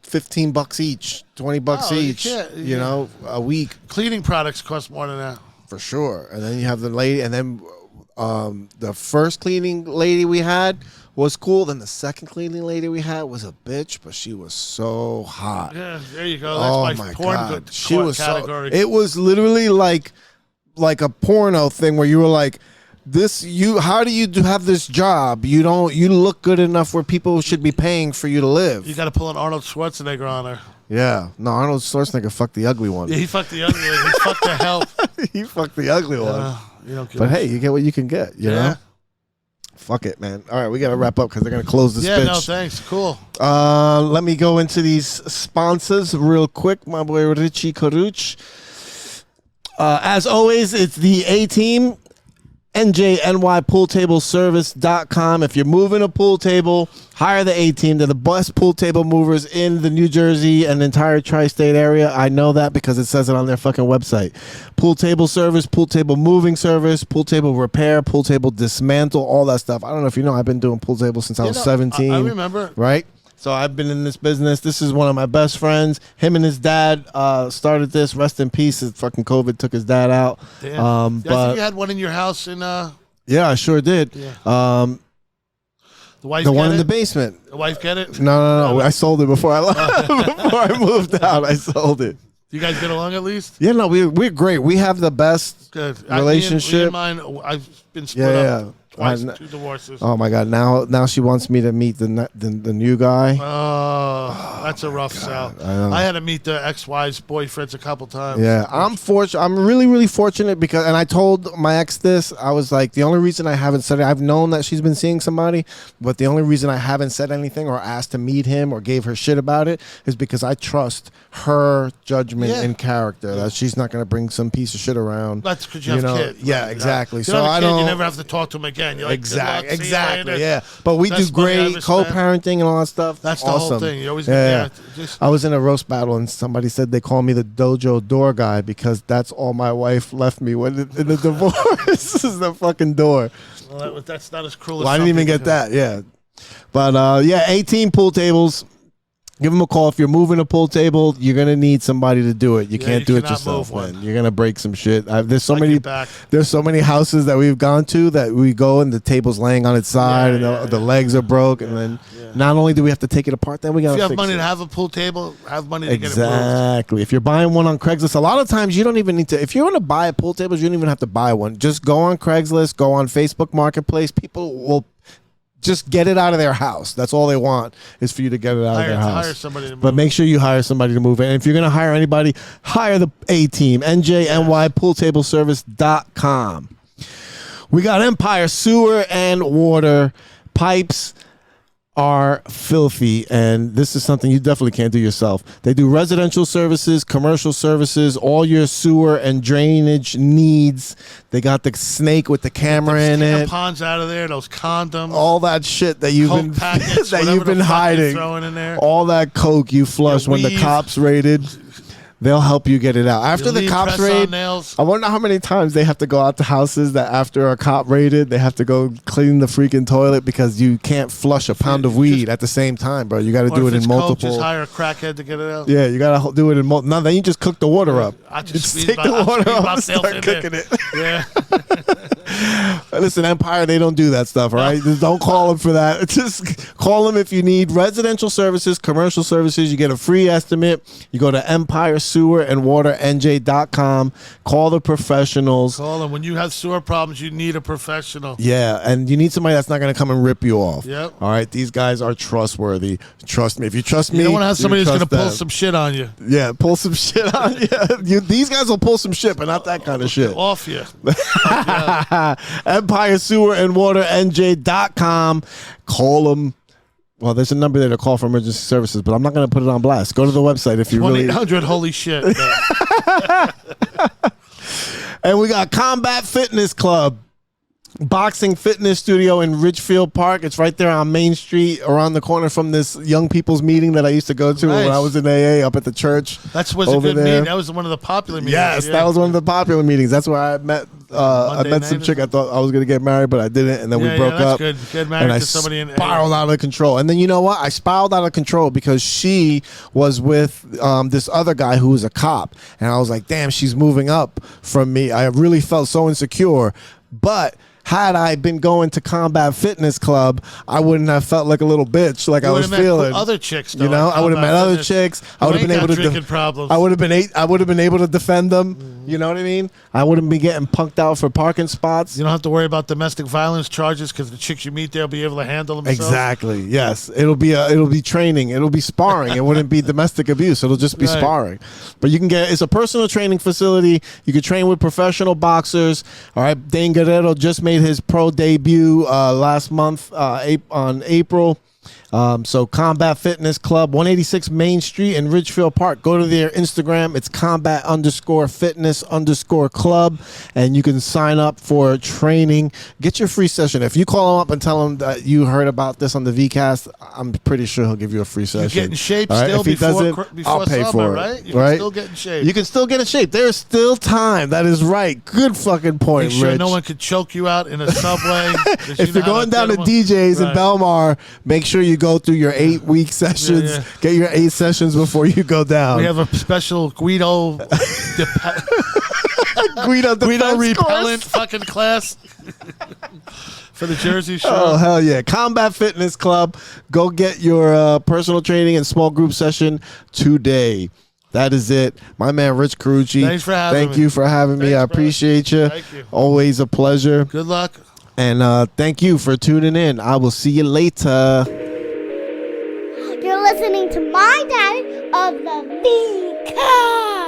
$15 each, $20 each, a week. Cleaning products cost more than that. For sure. And then you have the lady, and then the first cleaning lady we had was cool. Then the second cleaning lady we had was a bitch, but she was so hot. Yeah, there you go. That's my porn God. She was category. It was literally like a porno thing where you were like, how do you have this job? You look good enough where people should be paying for you to live. You got to pull an Arnold Schwarzenegger on her. Yeah. No, Arnold Schwarzenegger fucked the ugly one. Yeah, he fucked the ugly one. He fucked the help. He fucked the ugly one. But hey, you get what you can get, you know? Fuck it, man. All right, we got to wrap up because they're going to close this bitch. Yeah, no, thanks. Cool. Let me go into these sponsors real quick. My boy Richie Carucci. As always, it's the A-Team. NJNYPoolTableService.com. If you're moving a pool table, hire the A-Team. They're the best pool table movers in the New Jersey and entire tri-state area. I know that because it says it on their fucking website. Pool table service, pool table moving service, pool table repair, pool table dismantle, all that stuff. I don't know if you know, I've been doing pool tables since I was 17. I remember. Right? So I've been in this business. This is one of my best friends. Him and his dad started this. Rest in peace. Fucking COVID took his dad out. Damn. I think you had one in your house in. Yeah, I sure did. Yeah. The one in the basement. The wife get it? No. I sold it before I left. Before I moved out, I sold it. You guys get along at least? Yeah, no, we're great. We have the best relationship. Me and mine, I've been split up. Twice, 2 divorces. Oh my God! Now she wants me to meet the new guy. Oh, that's a rough sell. I had to meet the ex-wife's boyfriends a couple times. Yeah, I'm fortunate. I'm really, really fortunate because, and I told my ex this. I was like, the only reason I haven't said it, I've known that she's been seeing somebody, but the only reason I haven't said anything or asked to meet him or gave her shit about it is because I trust her judgment and character. That she's not going to bring some piece of shit around. That's because you have kids. Yeah, exactly. So I don't. You never have to talk to him again. You're like, exactly. Yeah, but we do great co-parenting and all that stuff. That's the whole thing. You always. I was in a roast battle and somebody said they call me the dojo door guy because that's all my wife left me when in the divorce is the fucking door. Well, that's not as cruel. Well, I didn't even get that. Yeah, but 18 pool tables. Give them a call. If you're moving a pool table, you're gonna need somebody to do it. You can't do it yourself, man. You're gonna break some shit. There's so many houses that we've gone to that we go and the table's laying on its side and the legs are broke, and then not only do we have to take it apart, then we gotta. If you have fix money it. to have a pool table, have money to get it moved. Exactly. If you're buying one on Craigslist, a lot of times you don't even need to. If you want to buy a pool table, you don't even have to buy one. Just go on Craigslist, go on Facebook Marketplace. People will. Just get it out of their house. That's all they want is for you to get it out of their house. Hire somebody to move. But make sure you hire somebody to move it. And if you're going to hire anybody, hire the A-Team. NJNYPoolTableService.com. We got Empire Sewer and Water Pipes. Are filthy, and this is something you definitely can't do yourself. They do residential services, commercial services, all your sewer and drainage needs. They got the snake with the camera in it. Tampons out of there, those condoms, all that shit that you've been packets, that you've been hiding. Throwing in there. All that coke you flushed when the cops raided. they'll help you get it out. After the leave cops press-on raid, nails. I wonder how many times they have to go out to houses that after a cop raided, they have to go clean the freaking toilet because you can't flush a pound of weed at the same time, bro. You got to do it in multiple. Just hire a crackhead to get it out. Yeah, you got to do it in multiple. No, then you just cook the water up. I just take the water up and start cooking it. Yeah. Listen, Empire, they don't do that stuff, all right? Just don't call them for that. Just call them if you need residential services, commercial services. You get a free estimate. You go to empiresewerandwaternj.com. Call the professionals. Call them. When you have sewer problems, you need a professional. Yeah, and you need somebody that's not going to come and rip you off. Yep. All right, these guys are trustworthy. Trust me. If you trust me, You don't want to have somebody who's going to pull them. some shit on you. Yeah, pull some shit on you. These guys will pull some shit, but not that kind of shit. Off you. EmpireSewerandWaterNJ.com. Call them. Well, there's a number there to call for emergency services, but I'm not going to put it on blast. Go to the website if you really. 1-800 holy shit. And we got Combat Fitness Club. Boxing fitness studio in Ridgefield Park. It's right there on Main Street, around the corner from this young people's meeting that I used to go to when I was in AA up at the church. That was a good meeting. That was one of the popular meetings. Yes, that was one of the popular meetings. That's where I met. I met some chick. I thought I was going to get married, but I didn't, and then we broke up. Good. Get married and to somebody in spiraled out of control. And then you know what? I spiraled out of control because she was with this other guy who was a cop, and I was like, "Damn, she's moving up from me." I really felt so insecure, but had I been going to Combat Fitness Club, I wouldn't have felt like a little bitch, like I was feeling. Other chicks, though, you know, I would have met other chicks. I would have been able to. Problems. I would have been able to defend them. You know what I mean? I wouldn't be getting punked out for parking spots. You don't have to worry about domestic violence charges because the chicks you meet there will be able to handle themselves. Exactly. Yes, it'll be training. It'll be sparring. It wouldn't be domestic abuse. It'll just be sparring. But you can get. It's a personal training facility. You can train with professional boxers. All right. Dane Guerrero just made his pro debut last month on April. So Combat Fitness Club, 186 Main Street in Ridgefield Park. Go to their Instagram. It's combat_fitness_club, and you can sign up for training. Get your free session. If you call him up and tell him that you heard about this on the VCast, I'm pretty sure he'll give you a free session. You get in shape right? still if he before I'll pay summer, for it. right? You can still get in shape. You can still get in shape. There's still time. That is right. Good fucking point, Make sure Rich. no one could choke you out in a subway. If you're going down to DJ's in Belmar, make sure you go through your 8-week sessions. Yeah. Get your 8 sessions before you go down. We have a special Guido Guido repellent fucking class for the Jersey show. Oh, hell yeah. Combat Fitness Club. Go get your personal training and small group session today. That is it. My man, Rich Carucci. Thanks for having me. Thank you for having me. I appreciate you. Thank you. Always a pleasure. Good luck. And thank you for tuning in. I will see you later. You're listening to my daddy of the VCast.